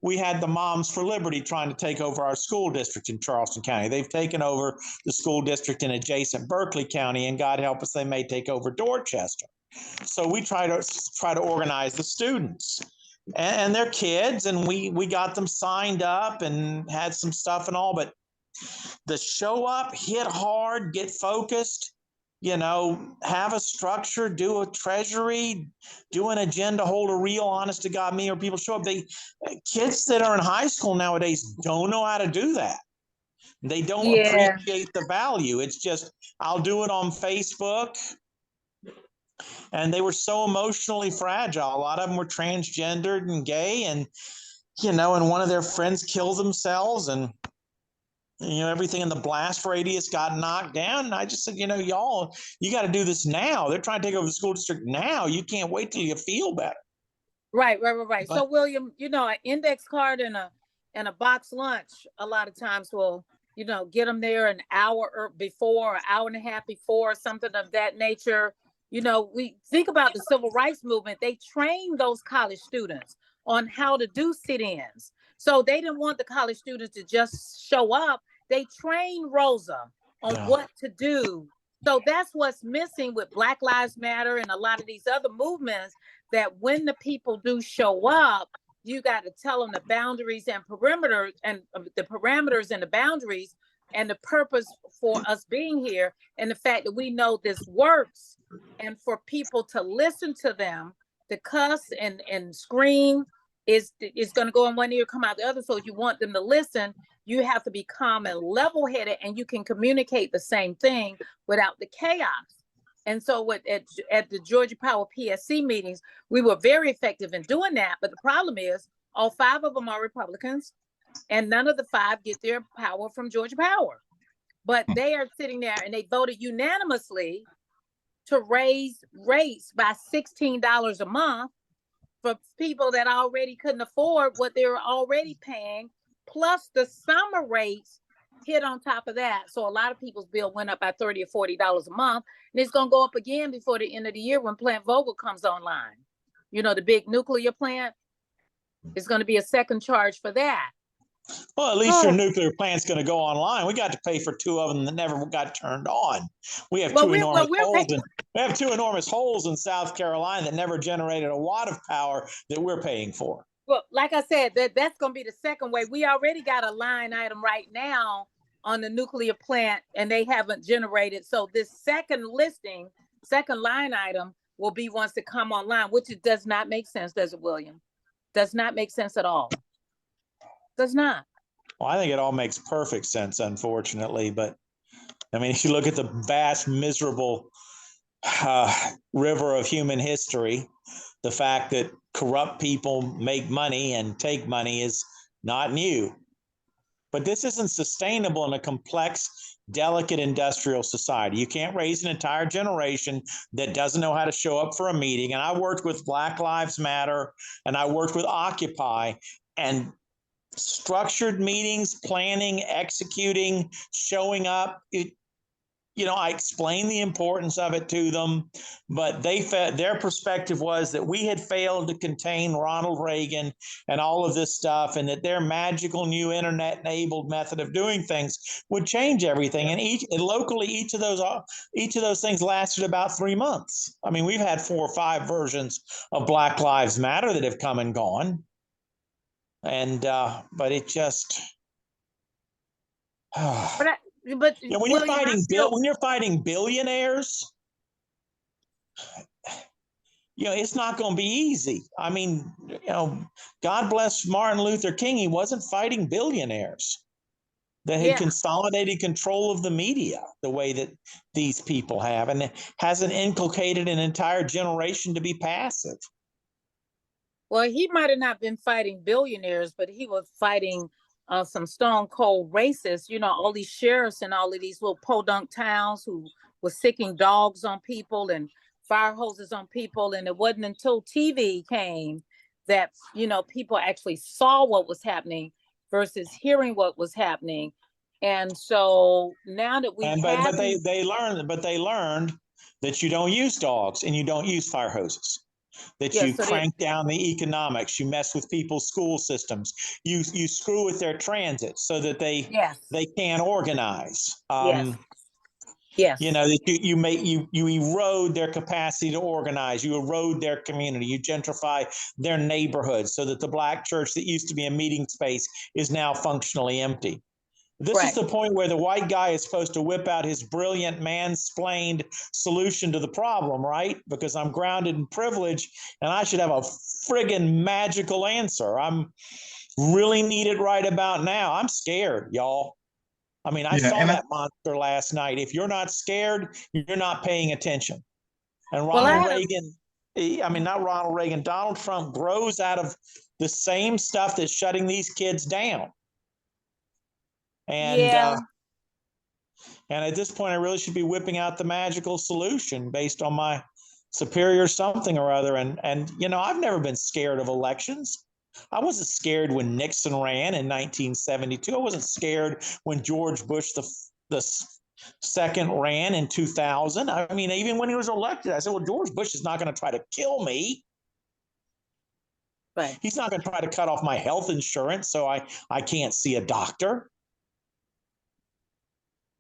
We had the Moms for Liberty trying to take over our school district in Charleston County. They've taken over the school district in adjacent Berkeley County, and God help us, they may take over Dorchester. So we try to organize the students and their kids, and we got them signed up and had some stuff and all, but the show up, hit hard, get focused, have a structure, do a treasury, do an agenda, hold a real honest to God meeting, or people show up. Kids that are in high school nowadays don't know how to do that. They don't appreciate the value. It's just, I'll do it on Facebook. And they were so emotionally fragile. A lot of them were transgendered and gay, and and one of their friends killed themselves, and everything in the blast radius got knocked down. And I just said, y'all, you got to do this now. They're trying to take over the school district now. You can't wait till you feel better. Right. But, so William, an index card and a box lunch a lot of times will, get them there an hour before, an hour and a half before, something of that nature. We think about the civil rights movement. They trained those college students on how to do sit-ins. So they didn't want the college students to just show up. They trained Rosa on what to do. So that's what's missing with Black Lives Matter and a lot of these other movements, that when the people do show up, you got to tell them the boundaries and perimeters and the parameters and the boundaries and the purpose for us being here, and the fact that we know this works, and for people to listen to them, to cuss and scream is going to go in one ear, come out the other. So you want them to listen, you have to be calm and level-headed, and you can communicate the same thing without the chaos. And so at the Georgia Power PSC meetings, we were very effective in doing that. But the problem is all 5 of them are Republicans, and none of the 5 get their power from Georgia Power. But they are sitting there and they voted unanimously to raise rates by $16 a month for people that already couldn't afford what they were already paying, plus the summer rates hit on top of that. So a lot of people's bill went up by $30 or $40 a month, and it's going to go up again before the end of the year when Plant Vogtle comes online. The big nuclear plant is going to be a second charge for that. Well, at least your nuclear plant's going to go online. We got to pay for 2 of them that never got turned on. We have two enormous holes in South Carolina that never generated a watt of power that we're paying for. Well, like I said, that's going to be the second way. We already got a line item right now on the nuclear plant, and they haven't generated. So this second line item will be once it come online, which it does not make sense, does it, William? Does not make sense at all. Does not. Well, I think it all makes perfect sense, unfortunately. But I mean, if you look at the vast, miserable river of human history, the fact that corrupt people make money and take money is not new. But this isn't sustainable in a complex, delicate industrial society. You can't raise an entire generation that doesn't know how to show up for a meeting. And I worked with Black Lives Matter and I worked with Occupy, and structured meetings, planning, executing, showing up. I explained the importance of it to them, but their perspective was that we had failed to contain Ronald Reagan and all of this stuff, and that their magical new internet-enabled method of doing things would change everything. And locally, each of those things lasted about 3 months. I mean, we've had 4 or 5 versions of Black Lives Matter that have come and gone, and but it just. But when you're fighting billionaires, it's not going to be easy. I mean, God bless Martin Luther King. He wasn't fighting billionaires that had consolidated control of the media the way that these people have, and hasn't inculcated an entire generation to be passive. Well, he might have not been fighting billionaires, but he was fighting some stone cold racists, all these sheriffs and all of these little podunk towns who were sicking dogs on people and fire hoses on people. And it wasn't until TV came that, people actually saw what was happening versus hearing what was happening. And so now that they learned that you don't use dogs and you don't use fire hoses. That you crank down the economics, you mess with people's school systems, you screw with their transit so that they can't organize. Yes. That you erode their capacity to organize, you erode their community, you gentrify their neighborhoods so that the Black church that used to be a meeting space is now functionally empty. This is the point where the white guy is supposed to whip out his brilliant mansplained solution to the problem, right? Because I'm grounded in privilege and I should have a friggin' magical answer. I'm really need it right about now. I'm scared, y'all. I mean, I saw that monster last night. If you're not scared, you're not paying attention. And Donald Trump grows out of the same stuff that's shutting these kids down. And at this point, I really should be whipping out the magical solution based on my superior something or other. And I've never been scared of elections. I wasn't scared when Nixon ran in 1972. I wasn't scared when George Bush the second ran in 2000. I mean, even when he was elected, I said, well, George Bush is not going to try to kill me. Right. He's not going to try to cut off my health insurance so I can't see a doctor.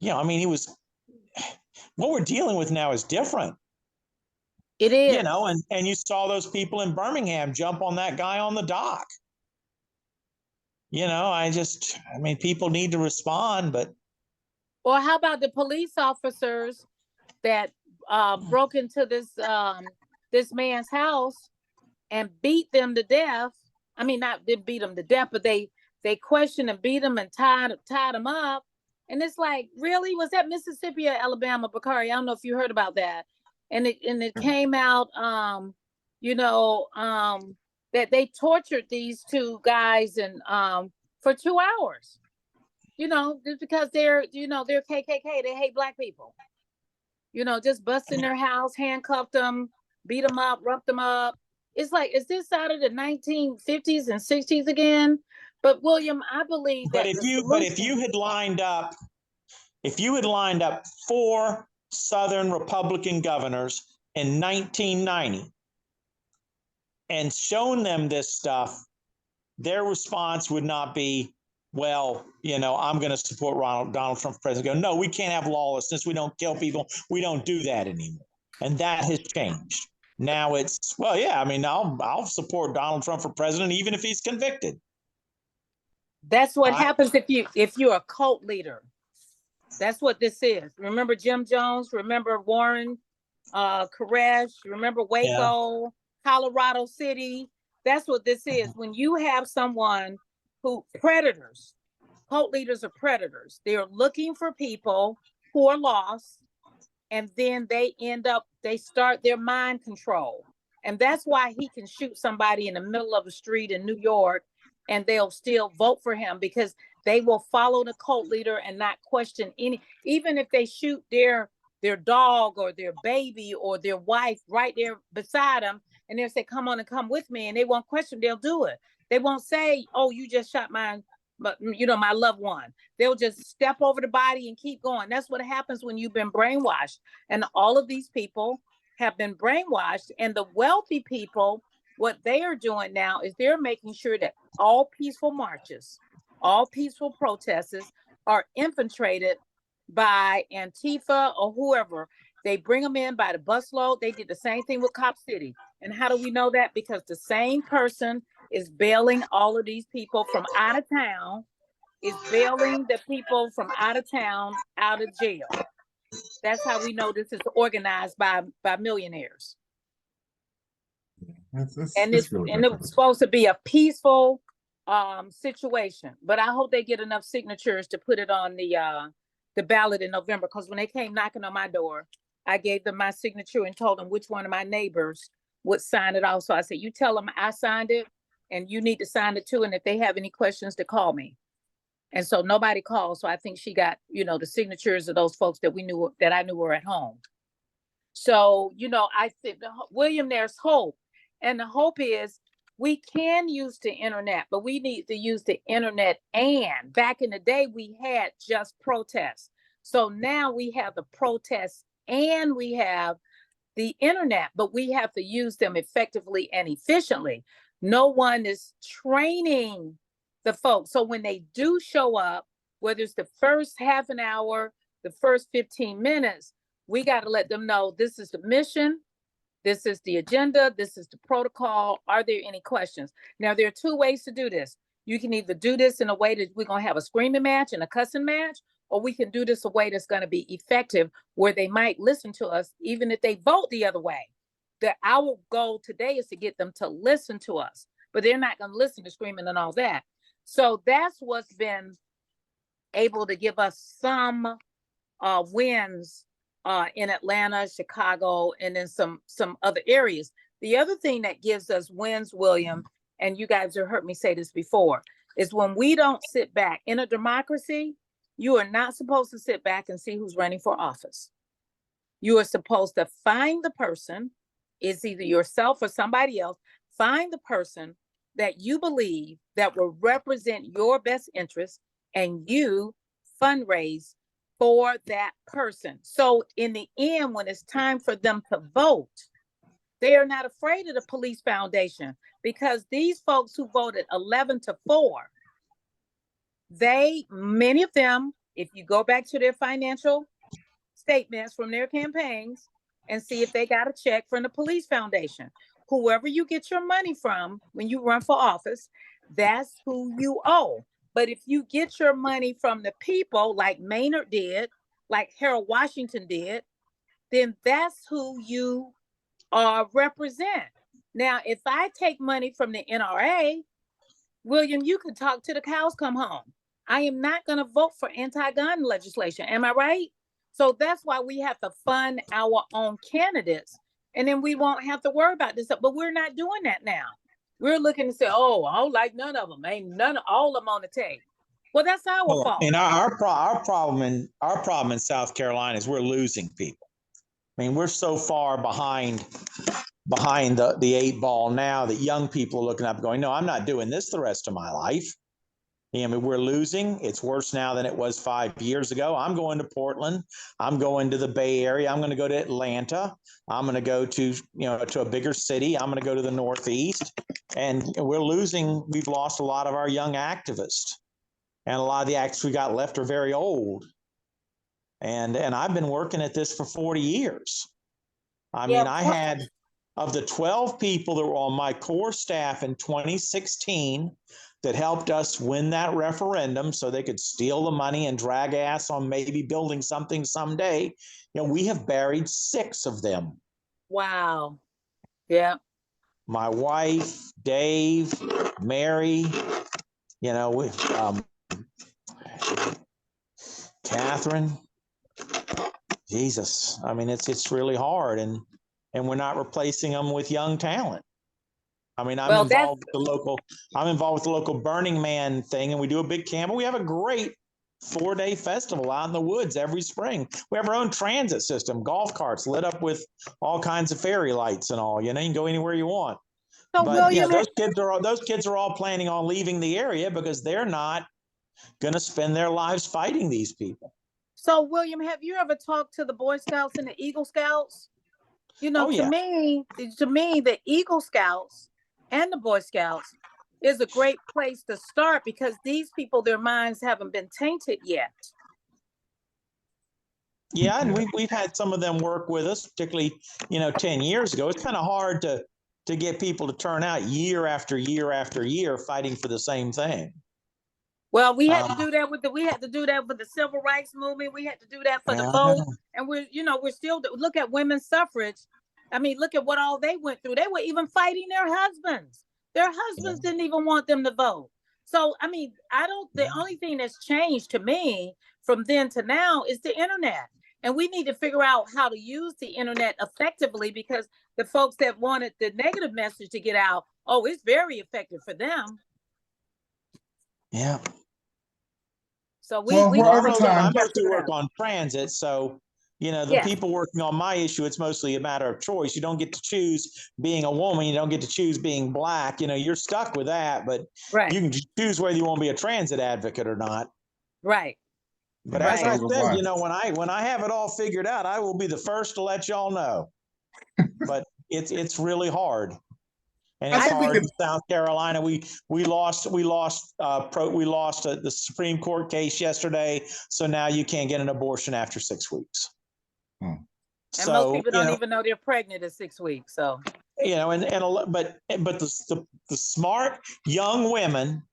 What we're dealing with now is different. It is. And you saw those people in Birmingham jump on that guy on the dock. People need to respond, but. Or how about the police officers that broke into this man's house and beat them to death? I mean, not didn't beat them to death, but they questioned and beat them and tied them up. And it's like, really? Was that Mississippi or Alabama, Bakari? I don't know if you heard about that. And it came out, that they tortured these 2 guys and for 2 hours. Just because they're KKK, they hate Black people. Just busting their house, handcuffed them, beat them up, roughed them up. It's like, is this out of the 1950s and 60s again? But William, I believe that. But if you had lined up 4 Southern Republican governors in 1990 and shown them this stuff, their response would not be, well, I'm going to support Donald Trump for president. No, we can't have lawlessness. We don't kill people. We don't do that anymore. And that has changed. Now it's, well, yeah, I mean, I'll support Donald Trump for president, even if he's convicted. That's what happens if you're a cult leader. That's what this is. Remember Jim Jones? Remember Warren, Koresh? Remember Waco, Colorado City? That's what this is. When you have someone who predators, cult leaders are predators. They're looking for people who are lost, and then they start their mind control. And that's why he can shoot somebody in the middle of the street in New York and they'll still vote for him, because they will follow the cult leader and not question even if they shoot their dog or their baby or their wife right there beside them, and they'll say, come on and come with me, and they won't question, they'll do it. They won't say, oh, you just shot my loved one. They'll just step over the body and keep going. That's what happens when you've been brainwashed. And all of these people have been brainwashed. And the wealthy people, what they are doing now is they're making sure that all peaceful marches, all peaceful protests are infiltrated by Antifa or whoever. They bring them in by the busload. They did the same thing with Cop City. And how do we know that? Because the same person is bailing all of these people from out of town, is bailing the people from out of town out of jail. That's how we know this is organized by millionaires. It's supposed to be a peaceful situation. But I hope they get enough signatures to put it on the ballot in November. Because when they came knocking on my door, I gave them my signature and told them which one of my neighbors would sign it off. So I said, you tell them I signed it, and you need to sign it too. And if they have any questions, to call me. And so nobody called. So I think she got, the signatures of those folks that I knew were at home. So, I said, William, there's hope. And the hope is we can use the internet, but we need to use the internet. And back in the day, we had just protests. So now we have the protests and we have the internet, but we have to use them effectively and efficiently. No one is training the folks. So when they do show up, whether it's the first half an hour, the first 15 minutes, we got to let them know this is the mission, this is the agenda, this is the protocol. Are there any questions? Now, there are two ways to do this. You can either do this in a way that we're going to have a screaming match and a cussing match, or we can do this a way that's going to be effective, where they might listen to us, even if they vote the other way. Our goal today is to get them to listen to us, but they're not going to listen to screaming and all that. So that's what's been able to give us some wins in Atlanta, Chicago, and in some other areas. The other thing that gives us wins, William, and you guys have heard me say this before, is when we don't sit back. In a democracy, you are not supposed to sit back and see who's running for office. You are supposed to find the person. It's either yourself or somebody else. Find the person that you believe that will represent your best interest, and you fundraise for that person. So in the end, when it's time for them to vote, they are not afraid of the police foundation, because these folks who voted 11-4, many of them, if you go back to their financial statements from their campaigns and see if they got a check from the police foundation. Whoever you get your money from when you run for office, that's who you owe. But if you get your money from the people, like Maynard did, like Harold Washington did, then that's who you represent. Now, if I take money from the NRA, William, you could talk to the cows come home. I am not going to vote for anti-gun legislation. Am I right? So that's why we have to fund our own candidates, and then we won't have to worry about this. But we're not doing that now. We're looking to say, oh, I don't like none of them. Ain't all of them on the table. Well, that's our fault. And our problem in South Carolina is we're losing people. I mean, we're so far behind the eight ball now that young people are looking up going, no, I'm not doing this the rest of my life. I mean, we're losing. It's worse now than it was 5 years ago. I'm going to Portland. I'm going to the Bay Area. I'm going to go to Atlanta. I'm going to go to a bigger city. I'm going to go to the Northeast. And we're losing. We've lost a lot of our young activists. And a lot of the activists we got left are very old. And I've been working at this for 40 years. I mean, I had, of the 12 people that were on my core staff in 2016 that helped us win that referendum so they could steal the money and drag ass on maybe building something someday, we have buried 6 of them. Wow. Yeah. my wife, Dave, Mary, Catherine. Jesus, I mean, it's really hard, and we're not replacing them with young talent. I mean, I'm involved with the local Burning Man thing, and we do a big camp. We have a great 4-day festival out in the woods every spring. We have our own transit system, golf carts lit up with all kinds of fairy lights and all. You can go anywhere you want. So But William, those kids are all planning on leaving the area because they're not going to spend their lives fighting these people. So William, have you ever talked to the Boy Scouts and the Eagle Scouts? Oh, yeah. To me, the Eagle Scouts and the Boy Scouts is a great place to start because these people, their minds haven't been tainted yet. Yeah, and we've had some of them work with us, particularly 10 years ago. It's kind of hard to get people to turn out year after year after year fighting for the same thing. Well, we had to do that with the civil rights movement. We had to do that for the vote, and we're still look at women's suffrage. I mean, look at what all they went through. They were even fighting their husbands. Their husbands didn't even want them to vote. So, I mean, the only thing that's changed to me from then to now is the internet. And we need to figure out how to use the internet effectively because the folks that wanted the negative message to get out, it's very effective for them. Yeah. So I'm mostly work on transit. So, the people working on my issue, it's mostly a matter of choice. You don't get to choose being a woman. You don't get to choose being Black. You're stuck with that, but you can choose whether you want to be a transit advocate or not. Right. But as I said, when I have it all figured out, I will be the first to let y'all know. But it's really hard. And it's hard in South Carolina. We lost the Supreme Court case yesterday. So now you can't get an abortion after 6 weeks. And most people don't even know they're pregnant at 6 weeks. So but the smart young women,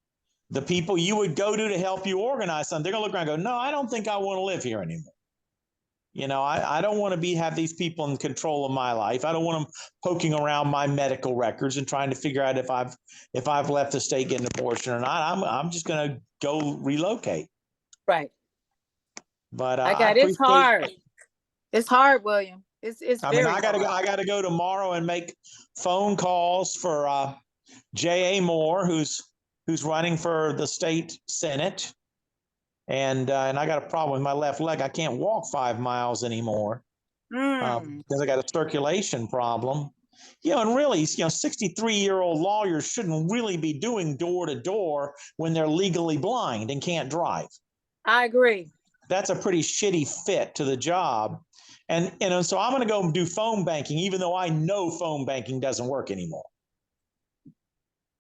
the people you would go to help you organize something, they're gonna look around and go, no, I don't think I want to live here anymore. I don't want to have these people in control of my life. I don't want them poking around my medical records and trying to figure out if I've left the state getting an abortion or not. I'm just going to go relocate. Right. But it's hard. It's hard, William. I gotta go tomorrow and make phone calls for J.A. Moore, who's running for the state Senate. And I got a problem with my left leg. I can't walk 5 miles anymore because I got a circulation problem. And really, 63-year-old lawyers shouldn't really be doing door to door when they're legally blind and can't drive. I agree. That's a pretty shitty fit to the job. And so I'm going to go do phone banking, even though I know phone banking doesn't work anymore.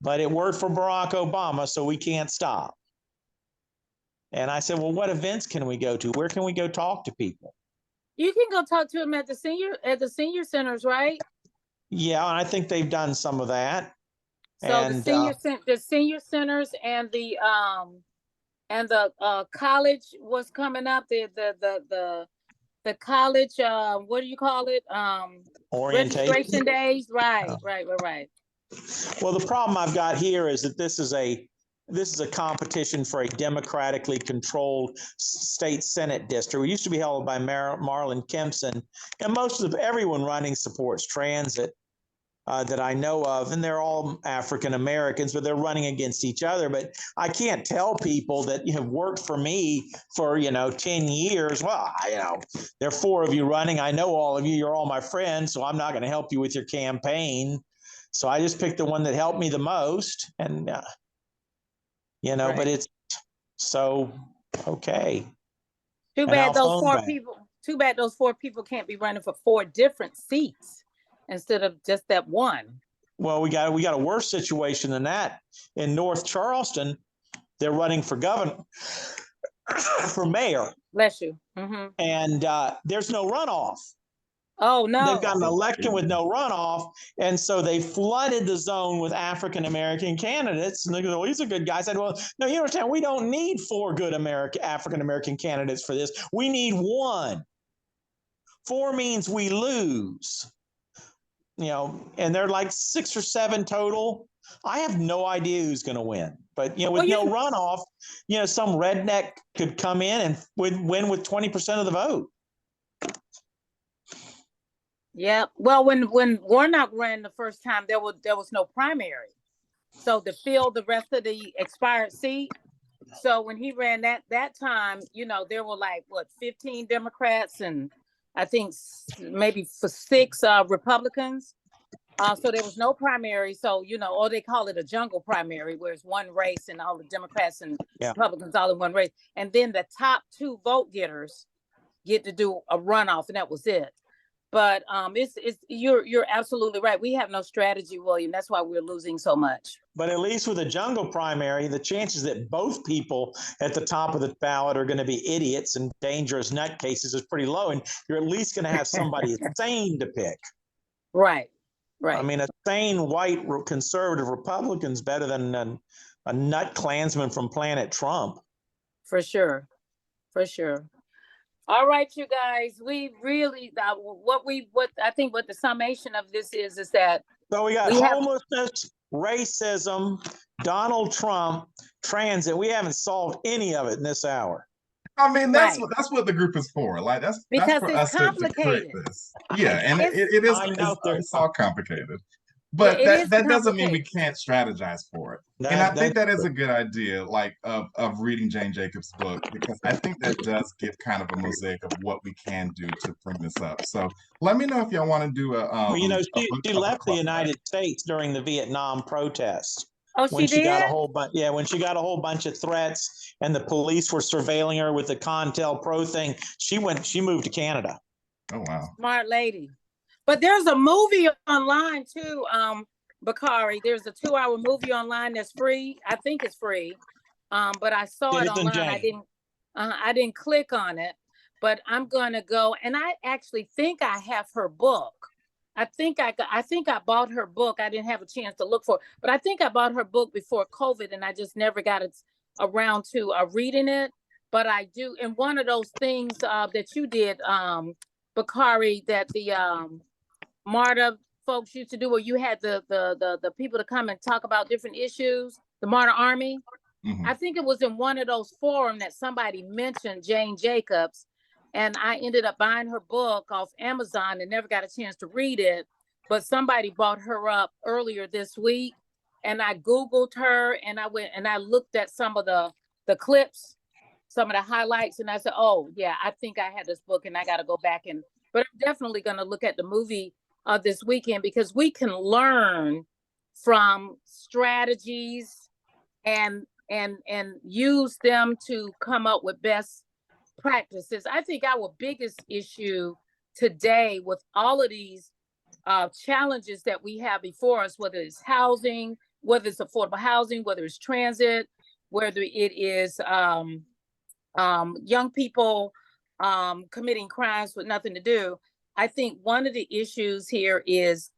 But it worked for Barack Obama, so we can't stop. And I said, well, what events can we go to? Where can we go talk to people? You can go talk to them at the senior centers, right? Yeah, and I think they've done some of that. So the senior centers and the college was coming up. The college, what do you call it? Orientation. Registration days. Right. Well, the problem I've got here is that this is a competition for a democratically controlled state Senate district. It used to be held by Marlon Kempson, and everyone running supports transit that I know of, and they're all African Americans, but they're running against each other. But I can't tell people that have worked for me for 10 years. Well, there are 4 of you running. I know all of you. You're all my friends, so I'm not going to help you with your campaign. So I just picked the one that helped me the most, and right. But it's so okay. Too bad those 4 people can't be running for 4 different seats instead of just that one. Well, we got a worse situation than that. In North Charleston, they're running for governor, for mayor. Bless you. Mm-hmm. And there's no runoff. Oh, no. They've got an election with no runoff. And so they flooded the zone with African-American candidates. And they go, well, these are good guys. I said, well, no, you understand, we don't need 4 good African-American candidates for this. We need 1. 4 means we lose. and they're like 6 or 7 total. I have no idea who's going to win. But, with no runoff, some redneck could come in and win with 20% of the vote. Yeah. Well, when Warnock ran the first time, there was no primary. So to fill the rest of the expired seat. So when he ran that time, there were like 15 Democrats and I think maybe for 6 Republicans. So there was no primary. So, or they call it a jungle primary, where it's one race and all the Democrats and Republicans all in one race. And then the top 2 vote getters get to do a runoff, and that was it. But you're absolutely right. We have no strategy, William. That's why we're losing so much. But at least with a jungle primary, the chances that both people at the top of the ballot are going to be idiots and dangerous nutcases is pretty low. And you're at least going to have somebody sane to pick. Right. Right. I mean, a sane white conservative Republican is better than a nut Klansman from Planet Trump. For sure. For sure. All right, you guys, we really, what I think what the summation of this is that. So we got homelessness, racism, Donald Trump, transit. We haven't solved any of it in this hour. I mean, that's what the group is for. Like that's because for it's us complicated. to create this. Yeah, and it is. It's all complicated. But that doesn't mean we can't strategize for it. And I think that is a good idea, like of reading Jane Jacobs' book, because I think that does give kind of a mosaic of what we can do to bring this up. So let me know if y'all want to do a. She left the United States during the Vietnam protests. Oh, when she did? Got a whole bunch. Yeah, when she got a whole bunch of threats and the police were surveilling her with the CONTELPRO thing, she moved to Canada. Oh wow! Smart lady. But there's a movie online too, Bakari. There's a 2-hour movie online that's free. I think it's free. But I saw it online. I didn't click on it, but I'm gonna go. And I actually think I have her book. I think I bought her book. I didn't have a chance to look for it, but I think I bought her book before COVID, and I just never got around to reading it. But I do. And one of those things that you did, Bakari, that the MARTA folks used to do, where you had the people to come and talk about different issues, the MARTA Army. Mm-hmm. I think it was in one of those forums that somebody mentioned Jane Jacobs, and I ended up buying her book off Amazon and never got a chance to read it, but somebody bought her up earlier this week, and I Googled her, and I went and I looked at some of the clips, some of the highlights, and I said, oh yeah, I think I had this book, and I got to go back but I'm definitely going to look at the movie this weekend, because we can learn from strategies and use them to come up with best practices. I think our biggest issue today with all of these challenges that we have before us, whether it's housing, whether it's affordable housing, whether it's transit, whether it is young people committing crimes with nothing to do. I think one of the issues here is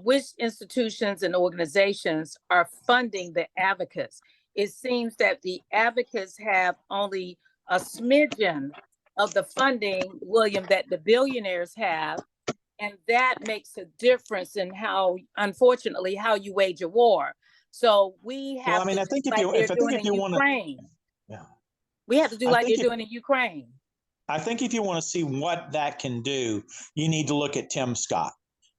which institutions and organizations are funding the advocates. It seems that the advocates have only a smidgen of the funding, William, that the billionaires have. And that makes a difference in how, unfortunately, how you wage a war. So we have I think if you want to, we have to do like they're doing in Ukraine. I think if you want to see what that can do, you need to look at Tim Scott.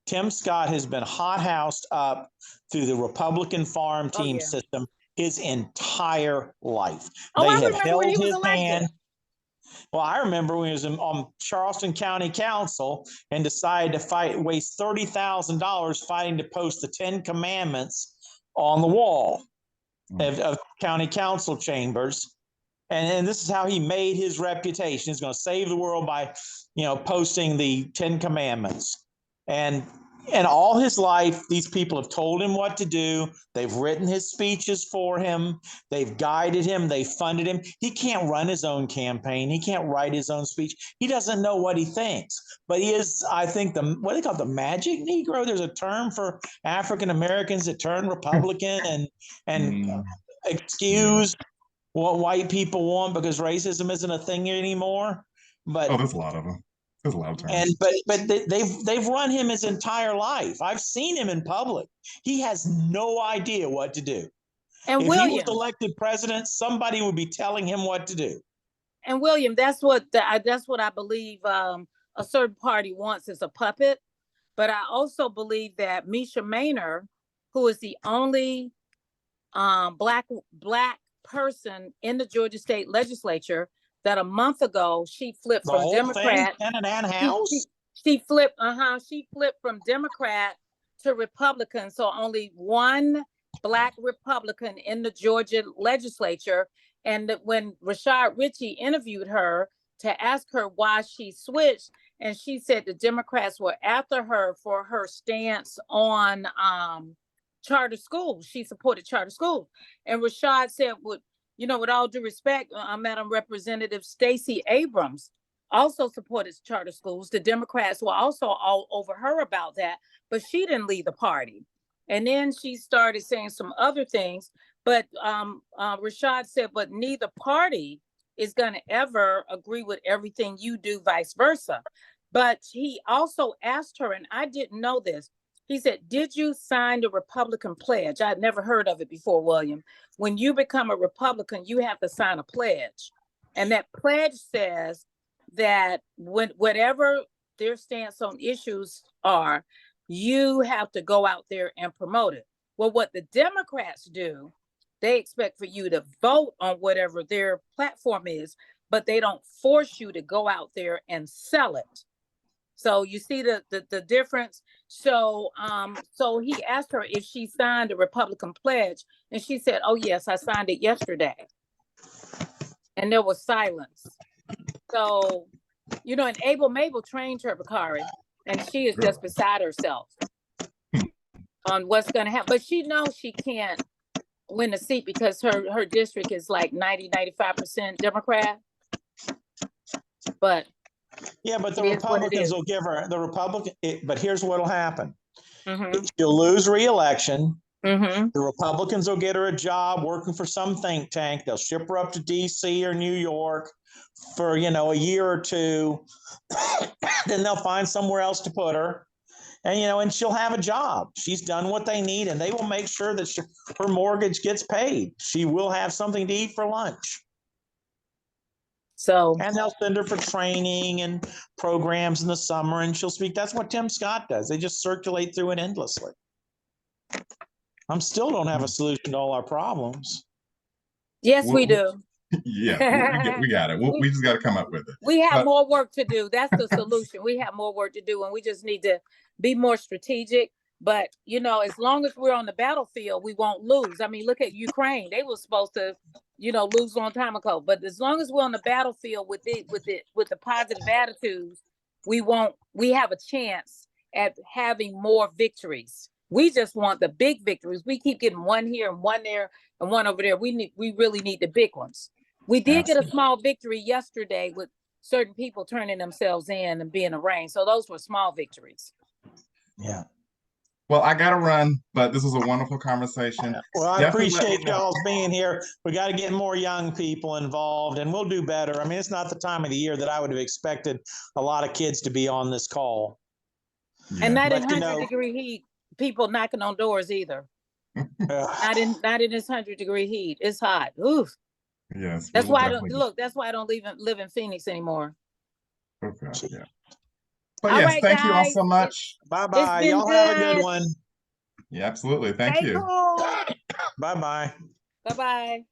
Tim Scott has been hothoused up through the Republican farm team system his entire life. They have held his hand. Well, I remember when he was on Charleston County Council and decided to waste $30,000 fighting to post the 10 Commandments on the wall of county council chambers. And this is how he made his reputation. He's going to save the world by, posting the 10 Commandments. And all his life, these people have told him what to do. They've written his speeches for him. They've guided him. They funded him. He can't run his own campaign. He can't write his own speech. He doesn't know what he thinks. But he is, I think, what they call the magic Negro. There's a term for African Americans that turn Republican and excuse what white people want because racism isn't a thing anymore. But there's a lot of them. There's a lot of And terms. they've run him his entire life. I've seen him in public. He has no idea what to do. And If he was William, elected president, somebody would be telling him what to do. and William, that's what I believe a certain party wants, is a puppet. But I also believe that Misha Maynor, who is the only black person in the Georgia state legislature, that a month ago she flipped The from whole thing, Democrat. Ken and Ann She, House. she flipped from Democrat to Republican. So only one black Republican in the Georgia legislature. And when Rashad Ritchie interviewed her to ask her why she switched, and she said the Democrats were after her for her stance on charter schools. She supported charter schools. And Rashad said, with all due respect, Madam Representative Stacey Abrams also supported charter schools. The Democrats were also all over her about that, but she didn't leave the party. And then she started saying some other things. But Rashad said, but neither party is going to ever agree with everything you do, vice versa. But he also asked her, and I didn't know this. He said, did you sign the Republican pledge? I'd never heard of it before, William. When you become a Republican, you have to sign a pledge. And that pledge says that whatever their stance on issues are, you have to go out there and promote it. Well, what the Democrats do, they expect for you to vote on whatever their platform is, but they don't force you to go out there and sell it. So you see the difference. So he asked her if she signed the Republican pledge, and she said, "Oh yes, I signed it yesterday." And there was silence. So, and Mabel trained her, Bakari, and she is just beside herself on what's going to happen. But she knows she can't win the seat because her district is like 90-95% Democrat. But yeah, but the Republicans will give her but here's what'll happen. Mm-hmm. She'll lose re-election. Mm-hmm. The Republicans will get her a job working for some think tank. They'll ship her up to DC or New York for, a year or two. Then they'll find somewhere else to put her. And she'll have a job. She's done what they need, and they will make sure that her mortgage gets paid. She will have something to eat for lunch. And they'll send her for training and programs in the summer, and she'll speak. That's what Tim Scott does. They just circulate through it endlessly. Still don't have a solution to all our problems. Yes, we do. Yeah, we got it. We just got to come up with it. We have more work to do. That's the solution. We have more work to do, and we just need to be more strategic. But, as long as we're on the battlefield, we won't lose. I mean, look at Ukraine. They were supposed to, lose a long time ago. But as long as we're on the battlefield with the positive attitudes, we have a chance at having more victories. We just want the big victories. We keep getting one here and one there and one over there. We really need the big ones. We did get a small victory yesterday with certain people turning themselves in and being arraigned. So those were small victories. Yeah. Well, I got to run, but this was a wonderful conversation. Well, I appreciate y'all being here. We got to get more young people involved, and we'll do better. I mean, it's not the time of the year that I would have expected a lot of kids to be on this call. Yeah. And not in 100-degree heat, people knocking on doors either. not in this 100-degree heat. It's hot. Oof. Yes. That's why that's why I don't live in Phoenix anymore. Okay. Yeah. But yes, right, thank you all so much. Bye-bye. Y'all have a good one. Yeah, absolutely. Thank you. Cool. Bye-bye. Bye-bye.